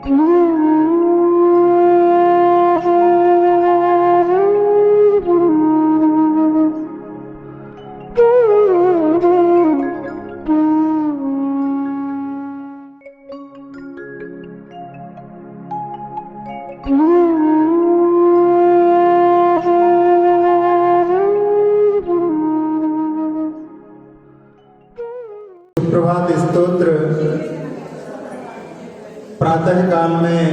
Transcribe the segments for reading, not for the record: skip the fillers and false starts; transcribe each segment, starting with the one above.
प्रभात स्तोत्र प्रातः काल में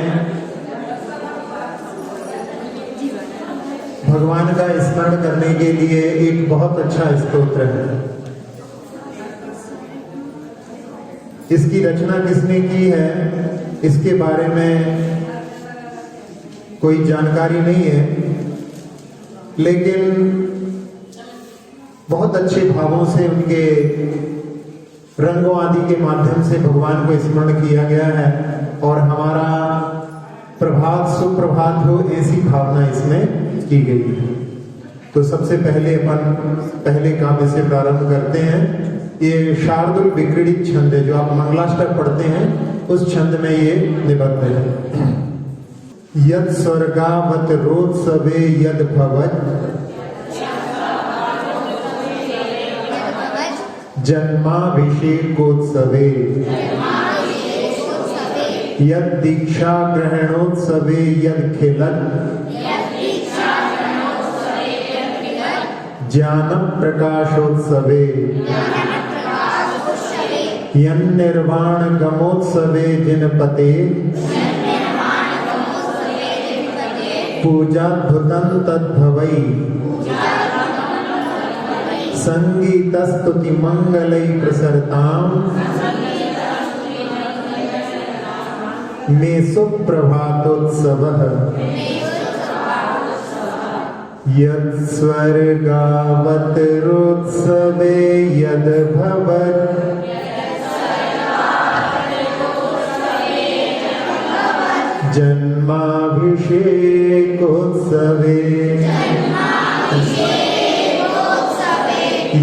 भगवान का स्मरण करने के लिए एक बहुत अच्छा स्तोत्र है। इसकी रचना किसने की है इसके बारे में कोई जानकारी नहीं है, लेकिन बहुत अच्छे भावों से उनके रंगों आदि के माध्यम से भगवान को स्मरण किया गया है और हमारा प्रभात सुप्रभात हो ऐसी भावना इसमें की गई है। तो सबसे पहले अपन पहले काव्य से प्रारंभ करते हैं। ये शार्दुल विक्रीडित छंद है, जो आप मंगलाष्टक पढ़ते हैं उस छंद में ये निबद्ध है। यद स्वर्गावत रोत्सवे यद भवत् जन्माभिषेकोत्सवे यद दीक्षा ग्रहणोत्सवे यद खिलत् ज्ञान प्रकाशोत्सवे यन्निर्वाण गमोत्सवे जिनपते पूजाद्भुतं तद्भवै संगीतस्तुति मंगलै प्रसरताम् मे सुप्रभातोत्सवः यत् स्वर्गावत रोत्सवे यद् भवत् जन्माभिषेकोत्सवे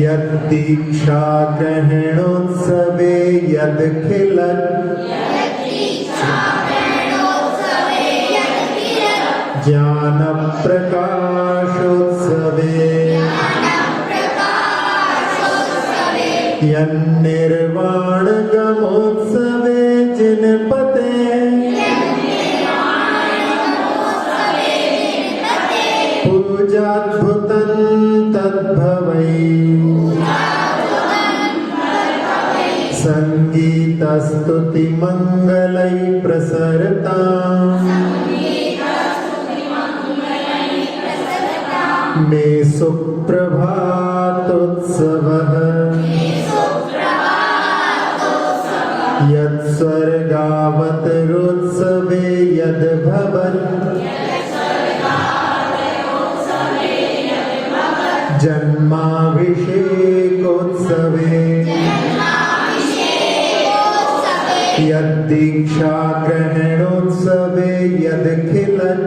यद दीक्षा ग्रहणोत्सवे यद खिलत् ज्ञान प्रकाशोत्सवे यन्निर्वाण गमोत्सवे जिनपते पूजाद्भुतं तद्भवै संगीतस्तुति मंगलै प्रसरताम् मे सुप्रभातोत्सवः यत् स्वर्गावत रोत्सवे यद् भवत् जन्माभिषेकोत्सवे यद् दीक्षा ग्रहणोत्सवे यद् खिलत्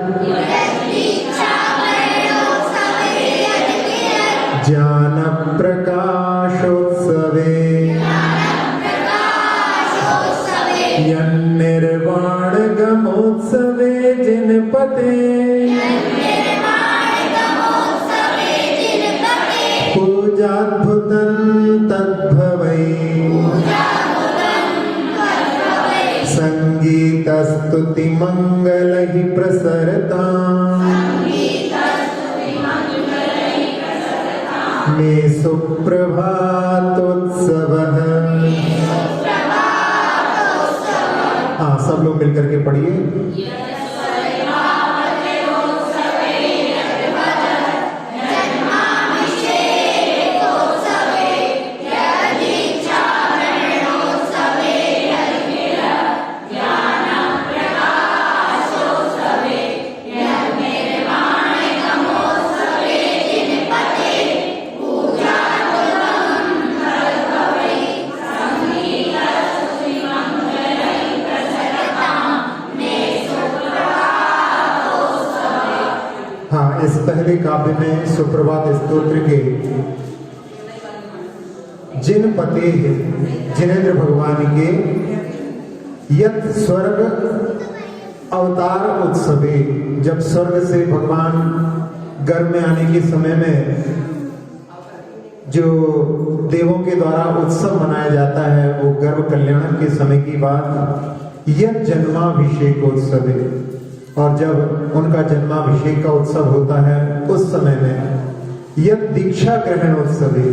ज्ञान प्रकाशोत्सवे यन्निर्वाण गमोत्सवे जिनपते पूजाद्भुतं तद्भवै संगीतस्तुति मंगलैः प्रसरताम् मे सुप्रभातोत्सवः। हाँ, सब लोग मिलकर के पढ़िए। इस पहले काव्य में सुप्रभात स्तोत्र के जिन पते जिनेंद्र भगवान के यत् स्वर्ग अवतार उत्सवे, जब स्वर्ग से भगवान गर्भ में आने के समय में जो देवों के द्वारा उत्सव मनाया जाता है, वो गर्भ कल्याण के समय की बात, यह जन्माभिषेकोत्सव है। और जब उनका जन्माभिषेक का उत्सव होता है उस समय में यह दीक्षा ग्रहण उत्सव है।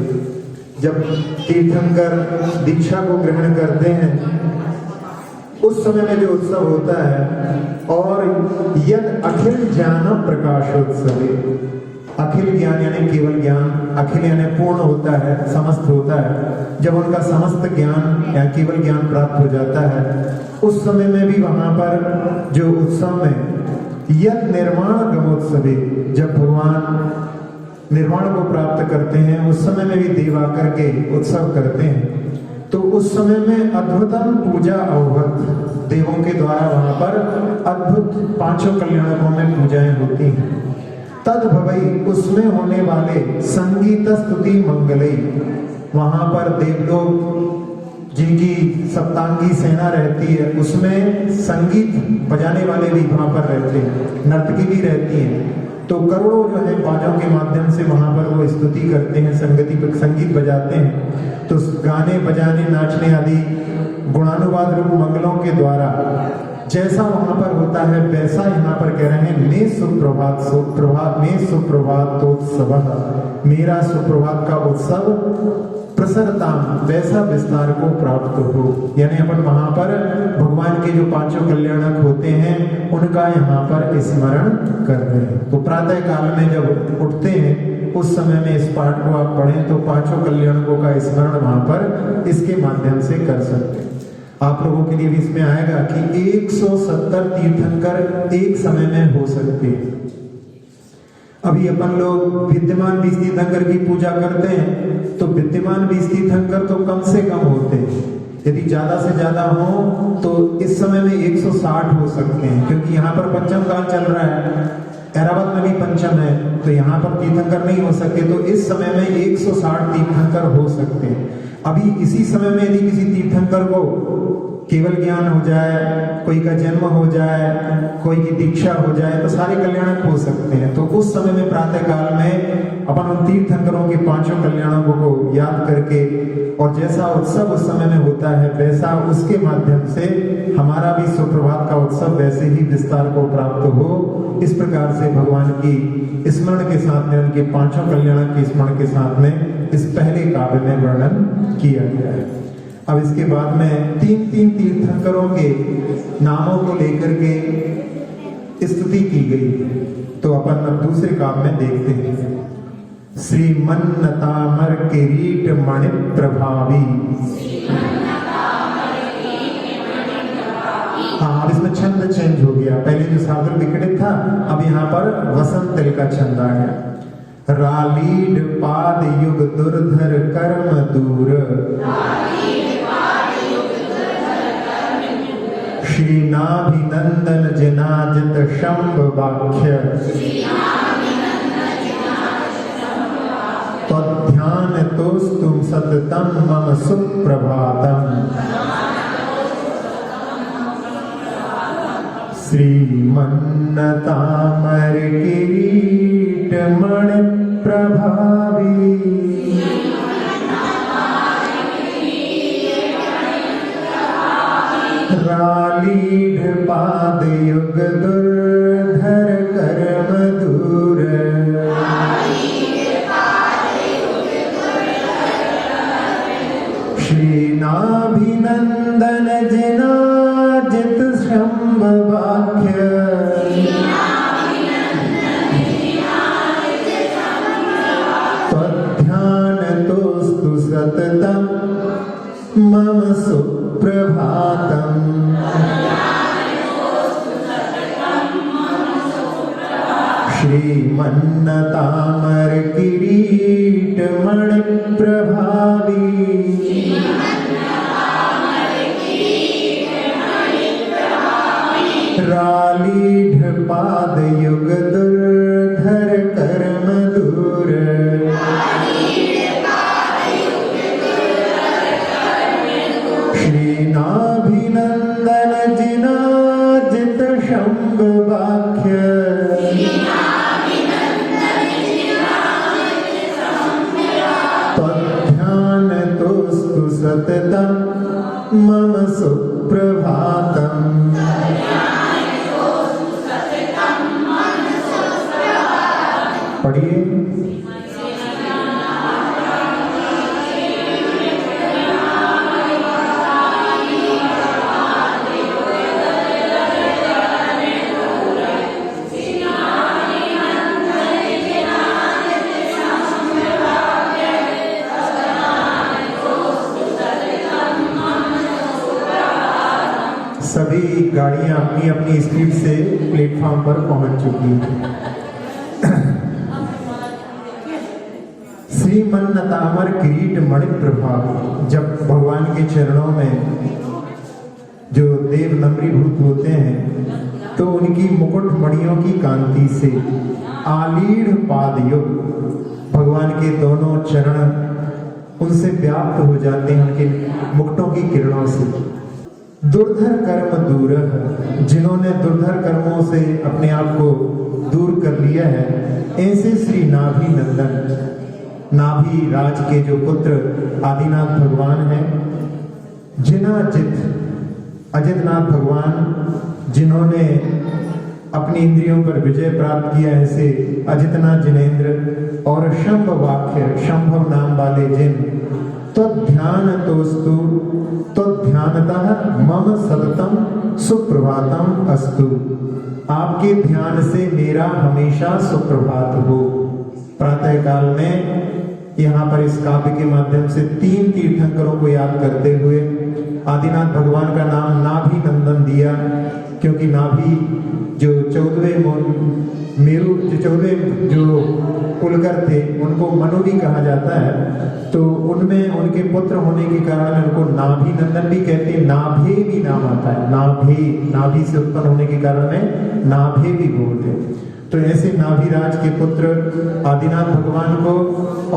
जब तीर्थंकर दीक्षा को ग्रहण करते हैं उस समय में जो उत्सव होता है। और यद अखिल ज्ञान प्रकाशोत्सव, अखिल ज्ञान यानी केवल ज्ञान, अखिल यानी पूर्ण होता है, समस्त होता है। जब उनका समस्त ज्ञान या केवल ज्ञान प्राप्त हो जाता है उस समय में भी वहां पर जो उत्सव में यद निर्माण गमोत्सव, जब भगवान निर्वाण को प्राप्त करते हैं उस समय में भी देव आकर के उत्सव करते हैं। तो उस समय में अद्भुतम पूजा अवहत, देवों के द्वारा वहां पर अद्भुत पांचों कल्याणकों में पूजाएं होती हैं। तद भवई, उसमें होने वाले संगीत स्तुति मंगलई, वहां पर देवलोक जिनकी सप्तांगी सेना रहती है उसमें संगीत बजाने वाले भी वहां पर रहते हैं, नर्तकी भी रहती हैं। तो करोड़ों जो है बाजों के माध्यम से वहां पर वो स्तुति करते हैं, संगीत बजाते हैं। तो गाने बजाने नाचने आदि गुणानुवाद रूप मंगलों के द्वारा जैसा वहां पर होता है वैसा यहाँ पर कह रहे हैं। मे सुप्रभात में सुप्रभातोत्सव, मेरा सुप्रभात का उत्सव प्रसरता वैसा विस्तार को प्राप्त हो। यानी अपन वहां पर भगवान के जो पांचों कल्याणक होते हैं उनका यहाँ पर स्मरण कर रहे हैं। तो प्रातः काल में जब उठते हैं उस समय में इस पाठ को आप पढ़ें तो पांचों कल्याणकों का स्मरण वहां पर इसके माध्यम से कर सकते हैं। आप लोगों के लिए भी इसमें आएगा कि 170 तीर्थंकर एक समय में हो सकते हैं। अभी अपन लोग विद्यमान 20 तीर्थंकर की पूजा करते हैं तो विद्यमान 20 तीर्थंकर तो कम से कम होते हैं। यदि ज्यादा से ज्यादा हो तो इस समय में 160 हो सकते हैं, क्योंकि यहाँ पर पंचम काल चल रहा है, ऐरावत में भी पंचम है, तो यहाँ पर तीर्थंकर नहीं हो सकते। तो इस समय में 160 तीर्थंकर हो सकते हैं। अभी इसी समय में यदि किसी तीर्थंकर को केवल ज्ञान हो जाए, कोई का जन्म हो जाए, कोई की दीक्षा हो जाए, तो सारे कल्याणक हो सकते हैं। तो उस समय में प्रातः काल में अपन उन तीर्थंकरों के पांचों कल्याणकों को याद करके और जैसा उत्सव उस समय में होता है वैसा उसके माध्यम से हमारा भी सुप्रभात का उत्सव वैसे ही विस्तार को प्राप्त हो। इस प्रकार से भगवान की स्मरण के साथ में, उनके पांचों कल्याणक के स्मरण के साथ में इस पहले काव्य में वर्णन किया गया है। अब इसके बाद में तीन तीर्थंकरों के नामों को लेकर के स्तुति की गई। तो अपन अब दूसरे काव्य में देखते हैं। श्री मन्नतामर किरीट मणि प्रभावी। हाँ, अब इसमें छंद चेंज हो गया। पहले जो साधन विकटित था अब यहाँ पर वसंत तिल का छंद आ गया। रालीड पाद युग दुर्धर कर्म दूर, श्रीनाभिनंदन जिनाजित शंभ वाक्य, त्वध्यान तोस्तुम सततम मम सुप्रभातम। श्रीमन्नतामर किरीट मणि प्रभावी, रालीढ़ पाद युग दुर्धर कर्म दूर, श्रीनाभिनंदन जिनाजित शंभ वाक्य, त्वध्यान तोस्तु सततम मम सुप्रभातम। श्रीमन्नतामर किरीट मणि प्रभावी, रालीढ़ पाद युग दुर्धर कर्म दूर, श्रीनाभिनंदन जिनाजित शंभ शंभवाख्य त्वध्यान तोस्तु सततम मम सुप्रभातम। पढ़िए। सभी गाड़ियां अपनी अपनी स्पीड से प्लेटफॉर्म पर पहुंच चुकी हैं। श्रीमन्नतामर किरीट मणि प्रभाव। जब भगवान के चरणों में जो देव नम्रीभूत होते हैं तो उनकी मुकुट मणियों की कांति से आलीढ़ पादयुग भगवान के दोनों चरण उनसे व्याप्त हो जाते हैं, उनके मुकुटों की किरणों से। दुर्धर कर्म दूर, जिन्होंने दुर्धर कर्मों से अपने आप को दूर कर लिया है, ऐसे श्री नाभि नंदन, नाभि राज के जो पुत्र आदिनाथ भगवान हैं, जिनाजित अजितनाथ भगवान जिन्होंने अपनी इंद्रियों पर विजय प्राप्त किया, ऐसे अजितनाथ जिनेन्द्र और शंभवाख्य शंभव नाम वाले जिन ध्यान तोस्तु ध्यानतः मम सततम सुप्रभातम अस्तु। आपके ध्यान से मेरा हमेशा सुप्रभात हो। प्रातः काल में यहाँ पर इस काव्य के माध्यम से 3 तीर्थंकरों को याद करते हुए आदिनाथ भगवान का नाम नाभि नंदन दिया, क्योंकि नाभि जो 14वें मेरु जो 14वें जो कुलकर थे उनको मनु भी कहा जाता है, तो उनमें उनके पुत्र होने के कारण उनको नाभि नंदन भी कहते हैं। नाभे भी नाम आता है, नाभि से उत्पन्न होने के कारण में नाभे भी बोलते हैं। तो ऐसे नाभिराज के पुत्र आदिनाथ भगवान को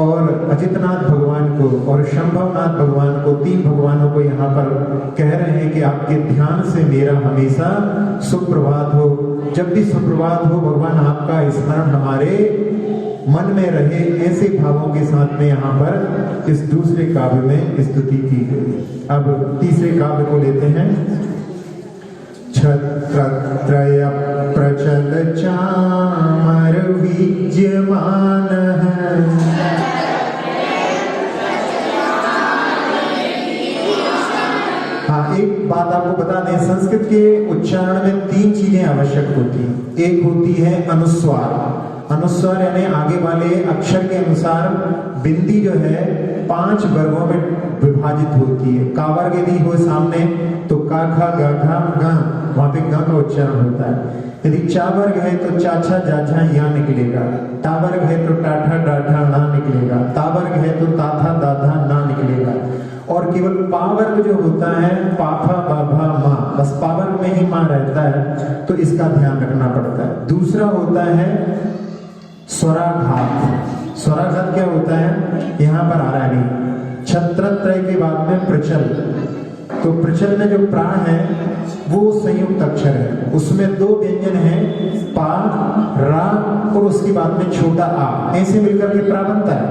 और अजितनाथ भगवान को और शंभवनाथ भगवान को, 3 भगवानों को यहाँ पर कह रहे हैं कि आपके ध्यान से मेरा हमेशा सुप्रभात हो। जब भी सुप्रभात हो भगवान आपका स्मरण हमारे मन में रहे, ऐसे भावों के साथ में यहाँ पर इस दूसरे काव्य में स्तुति की गई। अब तीसरे काव्य को लेते हैं। छत्रत्रय प्रचल चामर विद्यमान है। हाँ, एक बात आपको बता दें, संस्कृत के उच्चारण में 3 चीजें आवश्यक होती हैं। एक होती है अनुस्वार। अनुस्वार यानी आगे वाले अक्षर के अनुसार बिंदी जो है 5 वर्गों में विभाजित होती है। का वर्ग यदि हो सामने तो का खा गा घा गा, वहां पे गा का उच्चारण होता है। यदि चा वर्ग है तो चाछा जाझा या निकलेगा। टा वर्ग है तो टाठा डाठा ना निकलेगा। ता वर्ग है तो ताथा दाधा ना निकलेगा। और केवल पा वर्ग जो होता है पाफा बाभा माँ, बस पा वर्ग में ही माँ रहता है, तो इसका ध्यान रखना पड़ता है। दूसरा होता है स्वराघात। स्वराघात क्या होता है, यहाँ पर आ रहा है छत्रत्रय के बाद में प्रचल, तो प्रचल में जो प्राण है वो संयुक्त अक्षर है, उसमें 2 व्यंजन हैं, पा रा और उसके बाद में छोटा आ, ऐसे मिलकर के प्रा बनता है।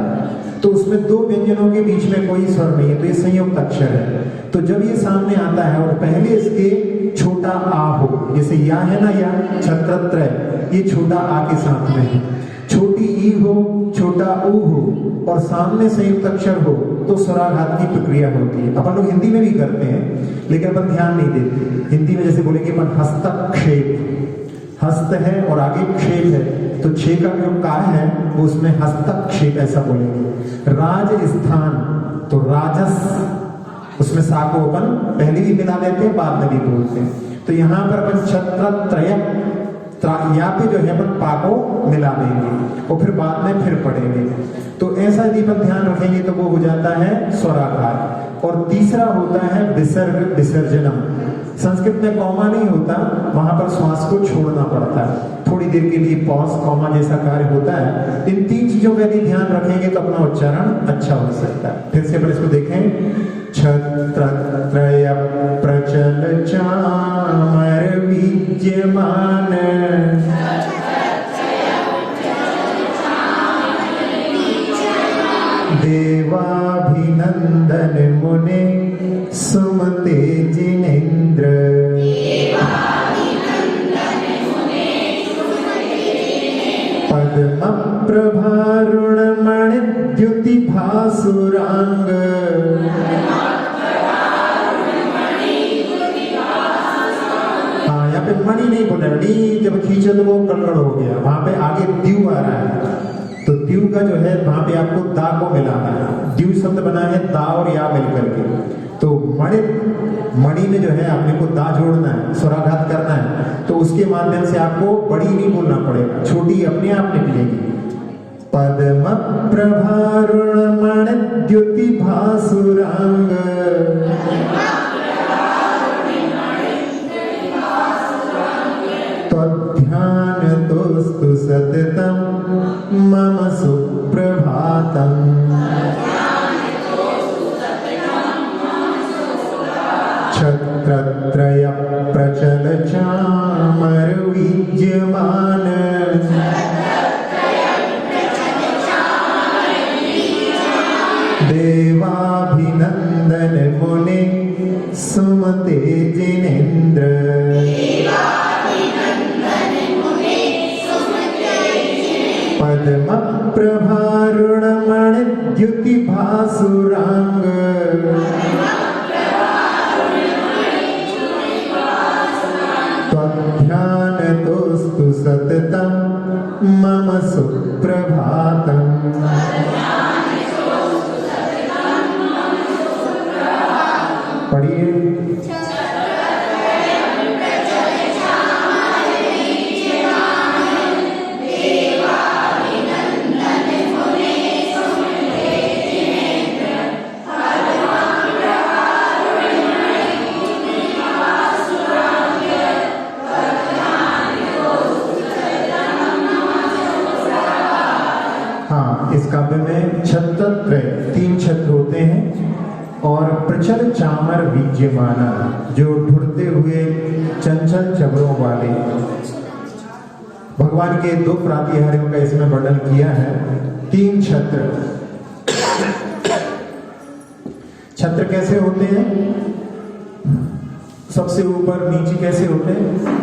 तो उसमें 2 व्यंजनों के बीच में कोई स्वर नहीं है, तो ये संयुक्त अक्षर है। तो जब ये सामने आता है और पहले इसके छोटा आ हो, जैसे या है ना, या छत्रत्रय, ये छोटा आ के साथ में है, छोटी ई हो, छोटा ऊ हो और सामने संयुक्त अक्षर हो, तो स्वराघात की प्रक्रिया होती है। अपन लोग हिंदी में भी करते हैं, लेकिन अपन ध्यान नहीं देते। हिंदी में जैसे बोलेंगे अपन हस्तक्षेप, हस्त है और आगे क्षेप है, तो छे का जो का है वो उसमें हस्तक्षेप ऐसा बोलेंगे। राजस्थान, तो राजस, उसमें सा को अपन पहले भी मिला देते हैं, बाद में भी बोलते हैं। तो यहाँ पर अपन छत्रत्रय या पे जो है अपन पा को मिला देंगे और फिर बाद में फिर पढ़ेंगे। तो ऐसा यदि अपन ध्यान रखेंगे तो वो हो जाता है स्वराकार। और तीसरा होता है विसर्ग विसर्जनम। संस्कृत में कॉमा नहीं होता, वहां पर श्वास को छोड़ना पड़ता है, थोड़ी देर के लिए पॉज कॉमा जैसा कार्य होता है। इन 3 चीजों का यदि ध्यान रखेंगे तो अपना उच्चारण अच्छा हो सकता है। फिर से अपन इसको देखें। छत्रत्रय प्रचल चामर विद्यमान भासुरांग। हाँ, यहाँ पे मणि नहीं बोल रहा, डी जब खींचे तो वो कल्कड़ हो गया, वहां पे आगे द्यू आ रहा है, तो द्यू का जो है वहां पे आपको दा को मिलाना है। द्यू शब्द बना है दा और या मिलकर के, तो मणि में जो है आपने को दा जोड़ना है, स्वराघात करना है, तो उसके माध्यम से आपको बड़ी नहीं बोलना पड़ेगा, छोटी अपने आप निकलेगी। पद्म प्रभारुणमण द्युति भासुरांग। त्वध्यान तोस्तु सततम मम सुप्रभातम। छत्रत्रय प्रचल चामर विद्यमान। देवाभिनंदन मुने सुमते जिनेन्द्र। पद्म प्रभारुणमण द्युति भासुरांग। त्वध्यान तोस्तु सततम मम सुप्रभातम। पढ़िए। हाँ, इस काव्य में छत्रत्रय 3 छत्र होते हैं और प्रचल चामर विद्यमाना, जो ढुरते हुए चंचल चबरों वाले। भगवान के 2 प्रातिहार्यों का इसमें वर्णन किया है। 3 छत्र। छत्र कैसे होते हैं? सबसे ऊपर नीचे कैसे होते हैं?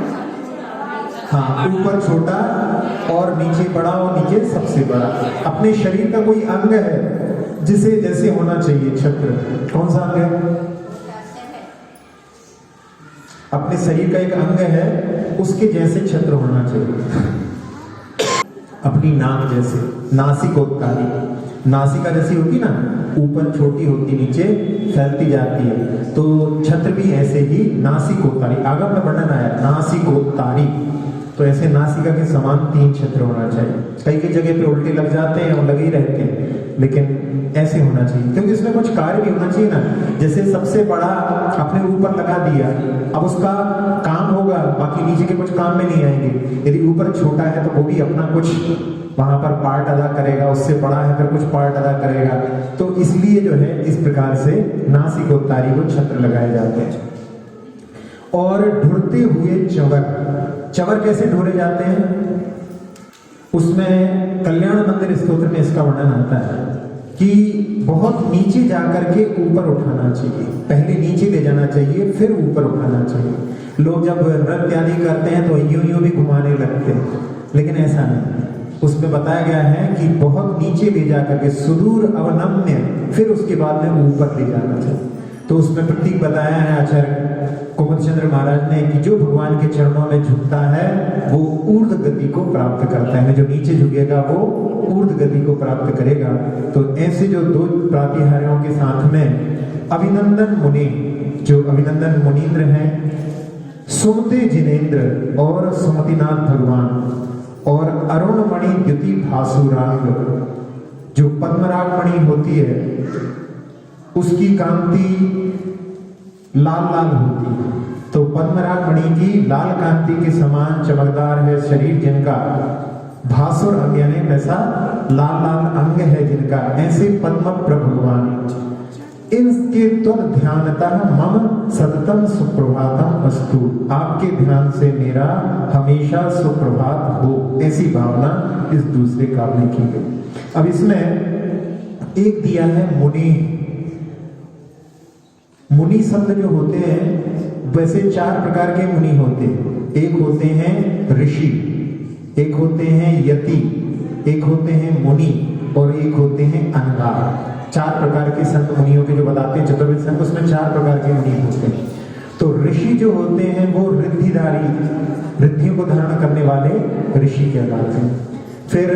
हाँ, ऊपर छोटा और नीचे बड़ा और नीचे सबसे बड़ा। अपने शरीर का कोई अंग है जिसे जैसे होना चाहिए छत्र, कौन सा अंग है? अपने शरीर का एक अंग है, उसके जैसे छत्र होना चाहिए। अपनी नाक जैसे, नासिकोत्तारी, नासिका जैसी होती ना, ऊपर छोटी होती, नीचे फैलती जाती है, तो छत्र भी ऐसे ही नासिकोत्तारी, आगम में वर्णन आया नासिकोत्तारी, तो ऐसे नासिका के समान 3 छत्र होना चाहिए। कई कई जगह पे उल्टे लग जाते हैं और लगे ही रहते हैं, लेकिन ऐसे होना चाहिए, क्योंकि इसमें कुछ कार्य भी होना चाहिए ना। जैसे सबसे बड़ा अपने ऊपर लगा दिया, अब उसका काम होगा, बाकी नीचे के कुछ काम में नहीं आएंगे। यदि ऊपर छोटा है तो वो भी अपना कुछ वहां पर पार्ट अदा करेगा, उससे बड़ा है फिर कुछ पार्ट अदा करेगा। तो इसलिए जो है इस प्रकार से नासिकोत्तारी को छत्र लगाए जाते हैं। और ढुरते हुए चवर कैसे ढोरे जाते हैं? उसमें कल्याण मंदिर स्तोत्र में इसका वर्णन आता है कि बहुत नीचे जाकर के ऊपर उठाना चाहिए, पहले नीचे ले जाना चाहिए फिर ऊपर उठाना चाहिए। लोग जब नृत्य आदि करते हैं तो यूं यूं भी घुमाने लगते हैं, लेकिन ऐसा नहीं। उसमें बताया गया है कि बहुत नीचे ले जाकर के सुदूर अवनम्य, फिर उसके बाद में ऊपर ले जाना चाहिए। तो उसमें प्रतीक बताया है आचार्य कुमुदचंद्र महाराज ने कि जो भगवान के चरणों में झुकता है वो ऊर्ध्व गति को प्राप्त करता है, जो नीचे झुकेगा वो ऊर्ध्व गति को प्राप्त करेगा। तो ऐसे जो 2 प्रातिहार्यों के साथ में अभिनंदन मुनि, जो अभिनंदन मुनीन्द्र हैं, सुमते जिनेन्द्र और सुमतिनाथ भगवान, और अरुणमणि द्युति भासुरांग, जो पद्मराग मणि होती है उसकी कांति लाल लाल होती है। तो पद्मराग मणि की लाल कांति के समान चमकदार है शरीर जिनका, भासुर अंग यानी वैसा लाल लाल अंग है जिनका, ऐसे पद्म प्रभु भगवान। इनके त्वद ध्यानतः मम सततम सुप्रभातम अस्तु, आपके ध्यान से मेरा हमेशा सुप्रभात हो, ऐसी भावना इस दूसरे काव्य में की गई। अब इसमें एक दिया है मुनि। मुनि शब्द जो होते हैं, वैसे 4 प्रकार के मुनि होते हैं। एक होते हैं ऋषि, एक होते हैं यति, एक होते हैं मुनि और एक होते हैं अनगार। 4 प्रकार के संत मुनियों के जो बताते हैं चतुर्विध संत, उसमें 4 प्रकार के मुनि होते हैं। तो ऋषि जो होते हैं वो रिद्धिधारी, रिद्धियों को धारण करने वाले ऋषि कहलाते हैं। फिर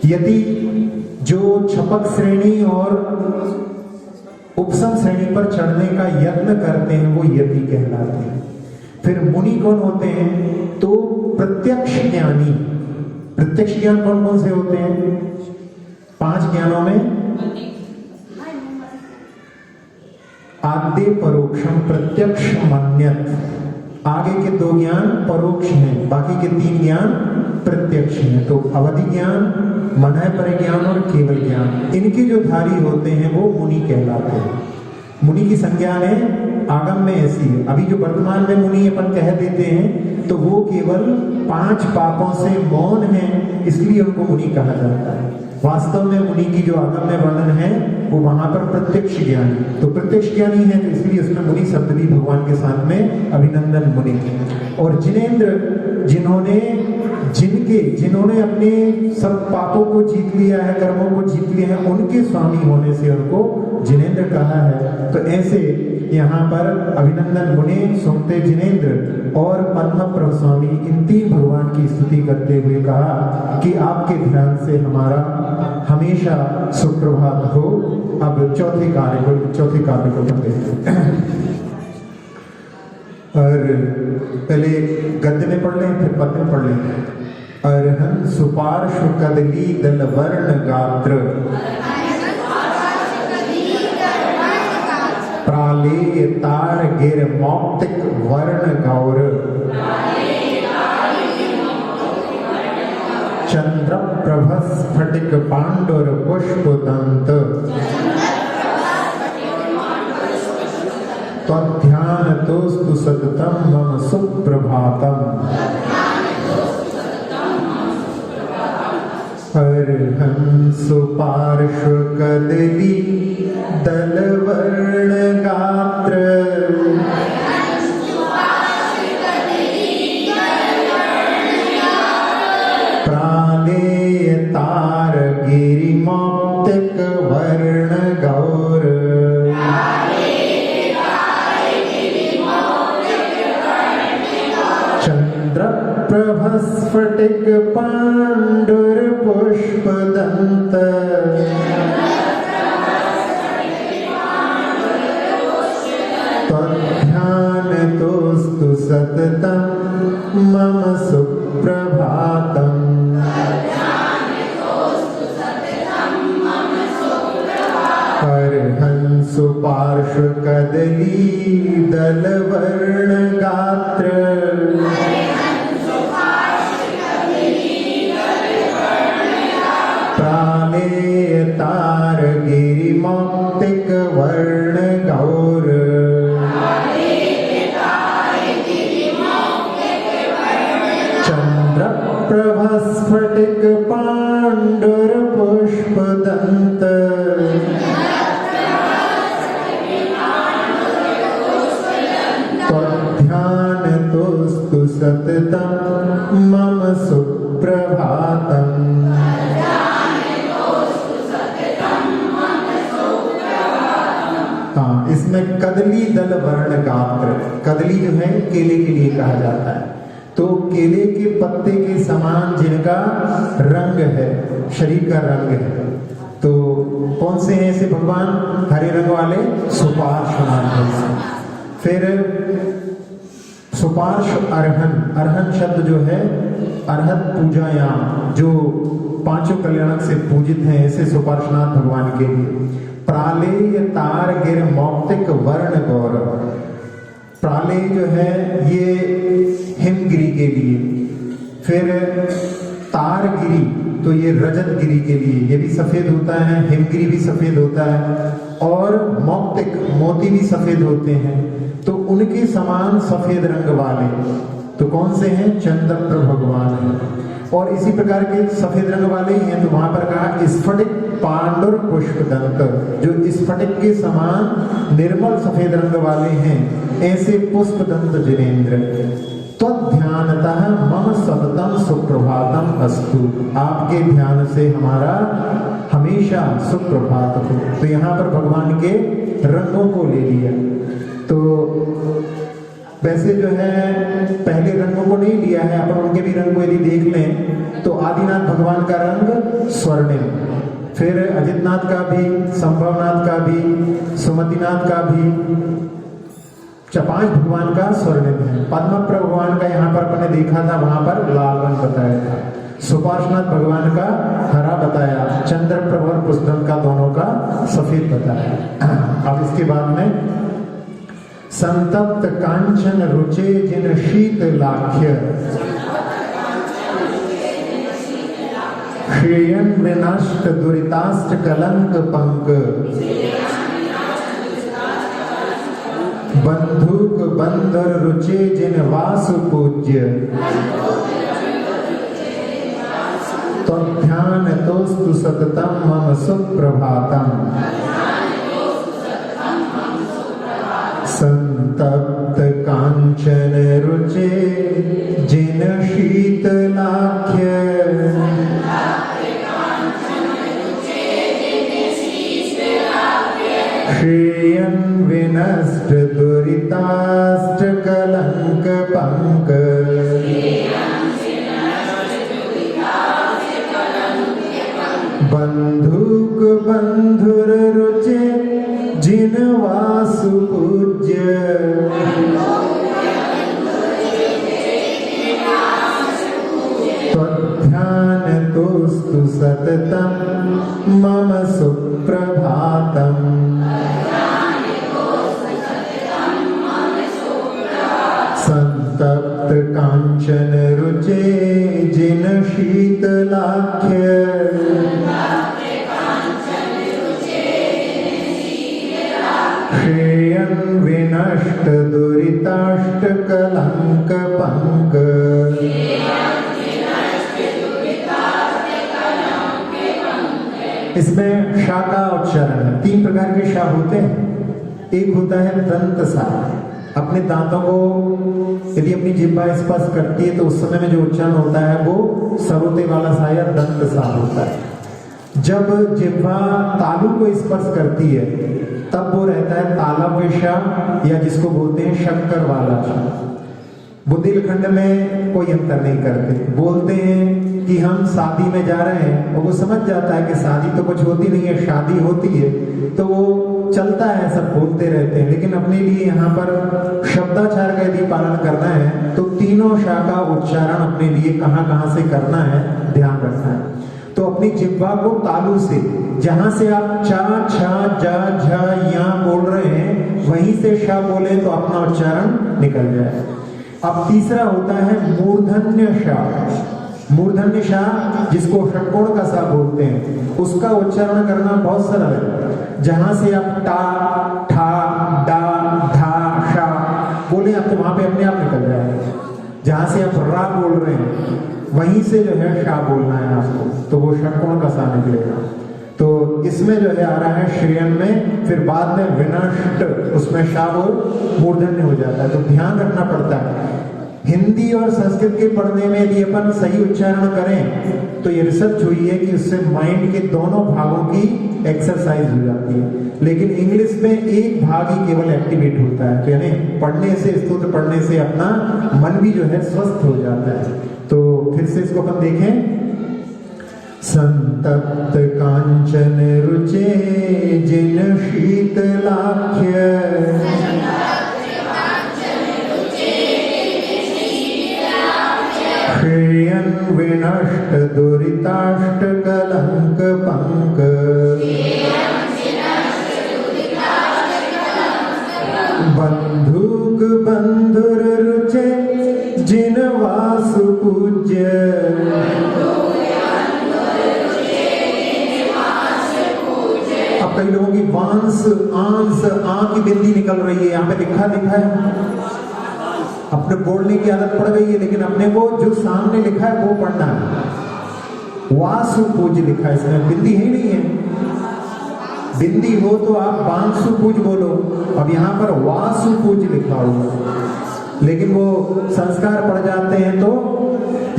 यति जो छपक श्रेणी और उपसम श्रेणी पर चढ़ने का यत्न करते हैं वो यति कहलाते हैं। फिर मुनि कौन होते हैं? तो प्रत्यक्ष ज्ञानी। प्रत्यक्ष ज्ञान कौन कौन से होते हैं? 5 ज्ञानों में आद्य परोक्षम प्रत्यक्ष मन्यत। आगे के 2 ज्ञान परोक्ष हैं, बाकी के 3 ज्ञान प्रत्यक्ष हैं। तो अवधि ज्ञान, मनः परिज्ञान और केवल ज्ञान, इनके जो धारी होते हैं वो मुनि कहलाते हैं। मुनि की संज्ञा में आगम में ऐसी है। अभी जो वर्तमान में मुनि अपन कह देते हैं तो वो केवल 5 पापों से मौन हैं, इसलिए उनको मुनि कहा जाता है। वास्तव में मुनि की जो आगम में वर्णन है वो वहां पर प्रत्यक्ष ज्ञानी, तो प्रत्यक्ष ज्ञानी है तो इसलिए उसमें मुनि शब्द भी भगवान के साथ में अभिनंदन मुनि। और जिनेंद्र जिन्होंने अपने सब पापों को जीत लिया है, कर्मों को जीत लिया है, उनके स्वामी होने से उनको जिनेंद्र कहा है। तो ऐसे यहाँ पर अभिनंदन मुनि, सुनते जिनेंद्र और पद्म प्रभु स्वामी, इन 3 भगवान की स्तुति करते हुए कहा कि आपके ध्यान से हमारा हमेशा सुप्रभात हो। अब चौथे काव्य को पढ़ते हैं। और पहले गद्य में पढ़ लें फिर पद्य में पढ़ लें। अरहन सुपार्श्व कदली दल वर्ण गात्र, प्रालेय तार गिर मौक्तिक वर्ण गौर, चंद्र प्रभ स्फटिक पांडुर पुष्प दंत, त्वध्यान तोस्तु सततम मम सुप्रभातम। अरहं सुपार्श्व कदली दल वर्ण गात्र, प्रालेय तार गिरि मौक्तिक वर्ण गौर, चंद्र प्रभ स्फटिक पांडुर पुष्प दंत, त्वध्यान तोस्तु सततम मम सुप्रभातम। अरहं सुपार्श्व कदली दल वर्ण गात्र, प्रालेय तार गिरि मौक्तिक वर्ण गौर, चंद्र प्रभ स्फटिक पांडुर पुष्प दंत, त्वध्यान तोस्तु सततम मम सुप्रभातम। हाँ, इसमें कदली दल वर्ण गात्र, कदली जो है केले के लिए कहा जाता है। तो केले के पत्ते के समान जिनका रंग है, शरीर का रंग है, तो कौन से हैं ऐसे भगवान? हरे रंग वाले सुपार्श्व माध्यम से। फिर सुपार्श्व अरहन, अरहन शब्द जो है अरहत पूजायाम, जो 5 कल्याणक से पूजित हैं, ऐसे सुपार्श्वनाथ भगवान के लिए। प्रालेय तार गिर मौक्तिक वर्ण गौर, प्रालेय जो है ये हिमगिरी के लिए। फिर तारगिरी, तो ये रजत गिरी के लिए, ये भी सफेद होता है, हिमगिरी भी सफेद होता है, और मौक्तिक, मोती भी सफेद होते हैं। तो उनके समान सफेद रंग वाले तो कौन से हैं? चंद्रप्रभ भगवान हैं। और इसी प्रकार के सफेद रंग वाले ही हैं, तो वहां पर कहा स्फटिक पांडुर पुष्प दंत, जो स्फटिक के समान निर्मल सफेद रंग वाले हैं, ऐसे पुष्प दंत जिनेंद्र। त्वध्यानतः मम सततम सुप्रभातम अस्तु, आपके ध्यान से हमारा हमें हमेशा सुप्रभात हो। तो यहाँ पर भगवान के रंगों को ले लिया। तो वैसे जो है पहले रंगों को नहीं लिया है, अपन उनके भी रंग को यदि देख लें तो आदिनाथ भगवान का रंग स्वर्णिम, फिर अजितनाथ का भी, संभवनाथ का भी, सुमतिनाथ का भी, 5 भगवान का स्वर्णिम है। पद्मप्रभ भगवान का यहाँ पर अपने देखा था, वहां पर लाल रंग बताया था। सुपार्श्वनाथ भगवान का हरा बताया, चंद्रप्रभ और पुष्पम का दोनों का सफेद बताया। अब इसके बाद में संतप्त कांचन रुचे जिन शीत लाख्य श्रेयन विनष्ट दुरिताष्ट कलंक पंक बंधुक बंधर रुचे जिन वासु पूज्य तो ध्यान तोस्तु सततम मम सुप्रभातम संतप्त कांचन रुचे जिन शीतलाख्य श्रेयन विनष्ट दुरिताष्ट कलंक पंक बंधुक बंधुर रुचे जिन वासु पूज्य त्वध्यान तोस्तु सततम मम सुप्रभातम संतप्त कांचन रुचे जिन शीतलाख्य श्रेयन विनष्ट दुरिताष्ट कलंक पंक। इसमें शा का उच्चारण है। 3 प्रकार के शा होते हैं। एक होता है दंत सा, अपने दांतों को यदि अपनी जिह्वा स्पर्श करती है तो उस समय में जो उच्चारण होता है वो सरोते वाला सा या दंत सा होता है। जब जिह्वा तालु को स्पर्श करती है तब वो रहता है तालव्य शा, या जिसको बोलते हैं शक्कर वाला शा। बुंदेलखंड में कोई अंतर नहीं करते, बोलते हैं कि हम शादी में जा रहे हैं और वो समझ जाता है कि शादी तो कुछ होती नहीं है, शादी होती है, तो वो चलता है, सब बोलते रहते हैं। लेकिन अपने लिए यहाँ पर शब्दाचार का यदि पालन करना है तो तीनों शा का उच्चारण अपने लिए कहाँ कहाँ से करना है ध्यान रखना है। तो अपनी जिह्वा को तालु से, जहां से आप चा छा जा झा या बोल रहे हैं वहीं से शा बोले तो अपना उच्चारण निकल जाए। अब तीसरा होता है मूर्धन्य शा। मूर्धन्य शा जिसको षट्कोण का सा बोलते हैं, उसका उच्चारण करना बहुत सरल है। जहां से आप टा ठा डा धा शा बोले आप तो वहां पे अपने आप निकल जाएगा। जहां से आप रा बोल रहे हैं वहीं से जो है शा बोलना है आपको, तो वो षट्कोण का सा निकलेगा। तो इसमें जो है आ रहा है श्रेयन में, फिर बाद में विनष्ट, उसमें शा वो मूर्धन्य हो जाता है। तो ध्यान रखना पड़ता है। हिंदी और संस्कृत के पढ़ने में यदि अपन सही उच्चारण करें तो ये रिसर्च हुई है कि उससे माइंड के दोनों भागों की एक्सरसाइज हो जाती है। लेकिन इंग्लिश में एक भाग ही केवल एक्टिवेट होता है, तो यानी पढ़ने से, स्तोत्र पढ़ने से अपना मन भी जो है स्वस्थ हो जाता है। तो फिर से इसको अपन देखें। संतप्त कांचन रुचे जिन शीतलाख्य श्रेयन विनष्ट दुरिताष्ट कलंक पंक बंधुक बंधुर रुचे जिन वासु पूज्य अब कई लोगों की वांस आंस आ की बिंदी निकल रही है, यहाँ पे लिखा है। अपने बोलने की आदत पड़ गई है, लेकिन अपने को जो सामने लिखा है वो पढ़ना है। वासु पूज्य लिखा है, इसमें बिंदी ही नहीं है। बिंदी हो तो आप वांसु पूज बोलो, अब यहाँ पर वासु पूज लिखा हुआ, लेकिन वो संस्कार पड़ जाते हैं तो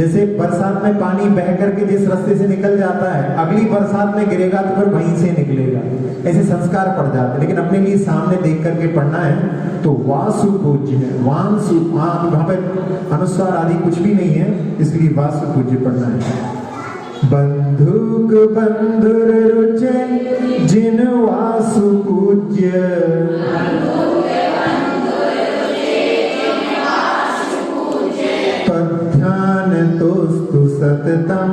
जैसे बरसात में पानी बह करके जिस रास्ते से निकल जाता है, अगली बरसात में गिरेगा तो फिर वहीं से निकलेगा, ऐसे संस्कार पड़ जाते हैं। लेकिन अपने लिए सामने देख करके पढ़ना है। तो वासु पूज्य है, वांसु, वहां पे अनुस्वार आदि कुछ भी नहीं है, इसलिए वासु पूज्य पढ़ना है। बंधुक बंधुर रुचे जिन वासु पूज्य, ध्यान तोस्तु सततम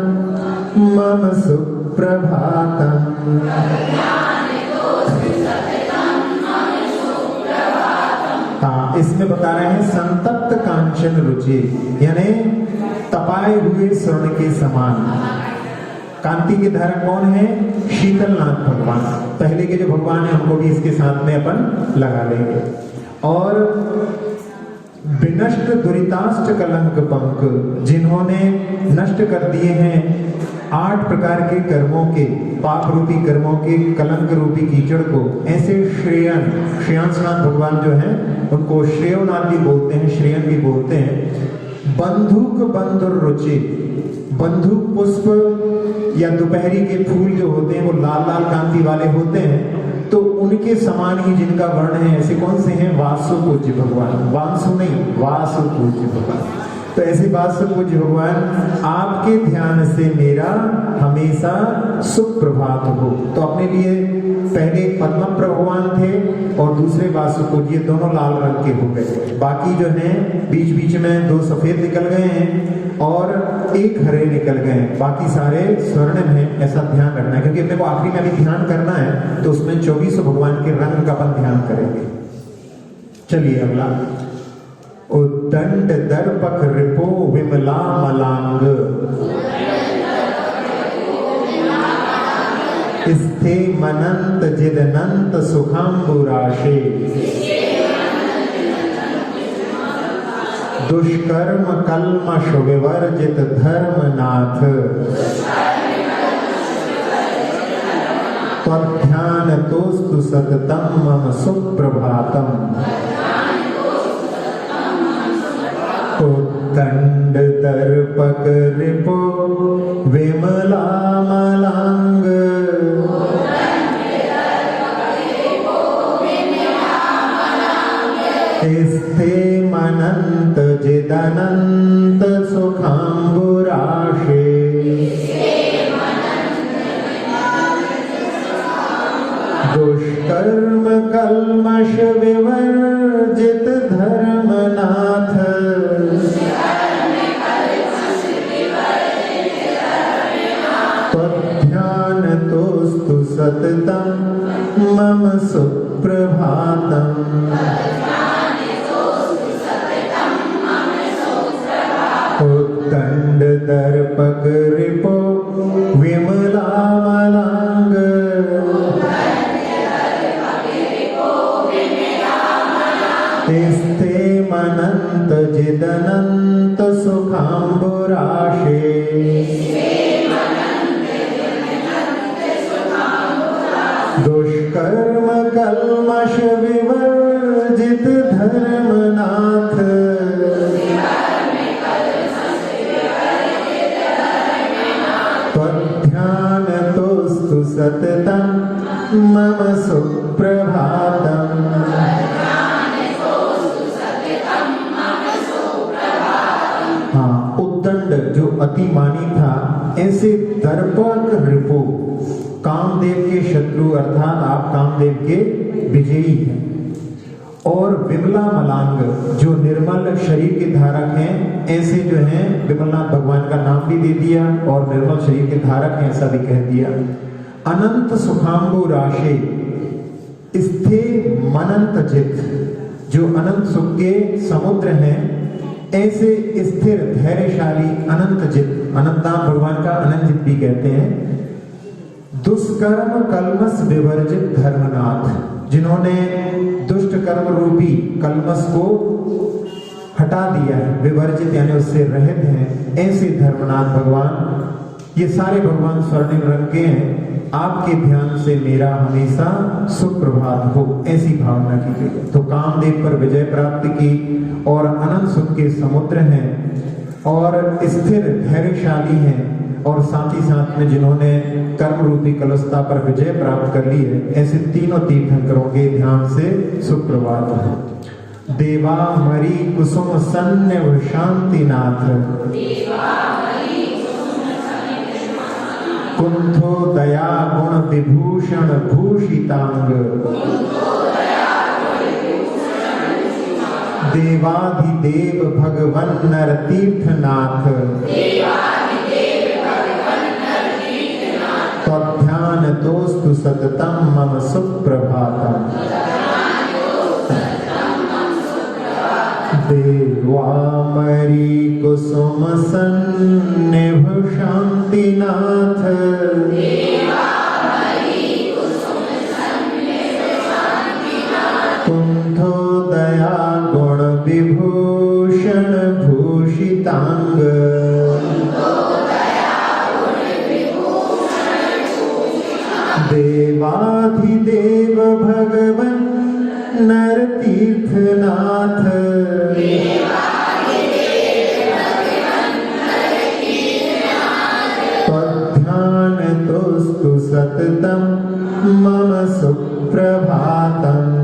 मम सुप्रभातम। हाँ, इसमें बता रहे हैं संतप्त कांचन रुचि, यानी तपाए हुए स्वर्ण के समान। कांति के धारक कौन है? शीतलनाथ भगवान। पहले के जो भगवान है उनको भी इसके साथ में अपन लगा लेंगे। और विनष्ट दुरिताष्ट कलंक पंक, जिन्होंने नष्ट कर दिए हैं 8 प्रकार के कर्मों के, पाप रूपी कर्मों के कलंक रूपी कीचड़ को, ऐसे श्रेयांसनाथ भगवान जो हैं उनको श्रेयोनाथ भी बोलते हैं, श्रेयन भी बोलते हैं। बंधुक बंधुर रुचि, बंधुक पुष्प या दोपहरी के फूल जो होते हैं वो लाल लाल कांति वाले होते हैं, तो उनके समान ही जिनका वर्ण है, ऐसे कौन से हैं? वासु पूज्य भगवान। वांसु नहीं, वासु पूज्य भगवान। तो ऐसे वासु पूज्य भगवान, आपके ध्यान से मेरा हमेशा सुप्रभात हो। तो अपने लिए पहले पद्म भगवान थे और दूसरे वासु पूज्य, दोनों लाल रंग के हो गए। बाकी जो हैं बीच बीच में 2 सफेद निकल गए हैं और 1 हरे निकल गए हैं, बाकी सारे स्वर्णिम हैं। ऐसा ध्यान रखना है, क्योंकि अपने को आखिरी में भी ध्यान करना है, तो उसमें 24 भगवान के रंग का अपन ध्यान करेंगे। चलिए अगला, उद्दंड दर्पक रिपो विमला मलांग, स्थे मनंत जिदनंत सुखांबुराशे, दुष्कर्म कल्मष विवर्जित धर्मनाथ, त्वध्यान तोस्तु सततम मम सुप्रभातम। उद्दंड दर्पक रिपो विमला मलांग, स्थे मनंत जिदनंत सुखांबुराशे, दुष्कर्म कल्मष विवर्जित धर्मनाथ, त्वध्यान तोस्तु सततम मम सुप्रभातम। उद्दंड दर्पक रिपो विमला मलांग, स्थे मनंत जिदनंत सुखांबुराशे, दुष्कर्म कल्मष विवर्जित धर्मनाथ, त्वध्यान तोस्तु सततम मम सुप्रभातम। हाँ, उद्दंड जो अतिमानी था, ऐसे दर्पक रिपु, कामदेव के शत्रु अर्थात आप कामदेव के विजयी हैं, और विमला मलांग जो निर्मल शरीर के धारक हैं, ऐसे जो हैं विमलनाथ भगवान का नाम भी दे दिया और निर्मल शरीर के धारक हैं ऐसा भी कह दिया। अनंत सुखांबु राशि, स्थे मनंत जित, जो अनंत सुख के समुद्र हैं, ऐसे स्थिर धैर्यशाली अनंत जित, अनंतनाथ भगवान का अनंत जित भी कहते हैं। दुष्कर्म कलमस विवर्जित धर्मनाथ, जिन्होंने दुष्ट कर्म रूपी कलमस को हटा दिया है, विवर्जित यानी उससे रहित हैं, ऐसे धर्मनाथ भगवान। ये सारे भगवान स्वर्णिम रंग के हैं। आपके ध्यान से मेरा हमेशा सुप्रभात हो, ऐसी भावना की गई। तो कामदेव पर विजय प्राप्त की और अनंत सुख के समुद्र हैं और स्थिर धैर्यशाली हैं, और साथ ही साथ में जिन्होंने कर्म रूपी कलुषता पर विजय प्राप्त कर ली है, ऐसे तीनों तीर्थंकरों के ध्यान से सुप्रभात है। देवा मरी कुसुम सन्निभ शांतिनाथ, कुंथो दया गुण विभूषण भूषितांग, देवाधिदेव भगवन नर तीर्थनाथ, त्वध्यान तोस्तु सततम मम सुप्रभातम्। देवामरी कुसुम सन्निभ शांतिनाथ, कुंथो दया गुण विभूषण भूषितांग, देवाधिदेव भगवन नर तीर्थनाथ, त्वध्यान तोस्तु सततम मम सुप्रभातम्।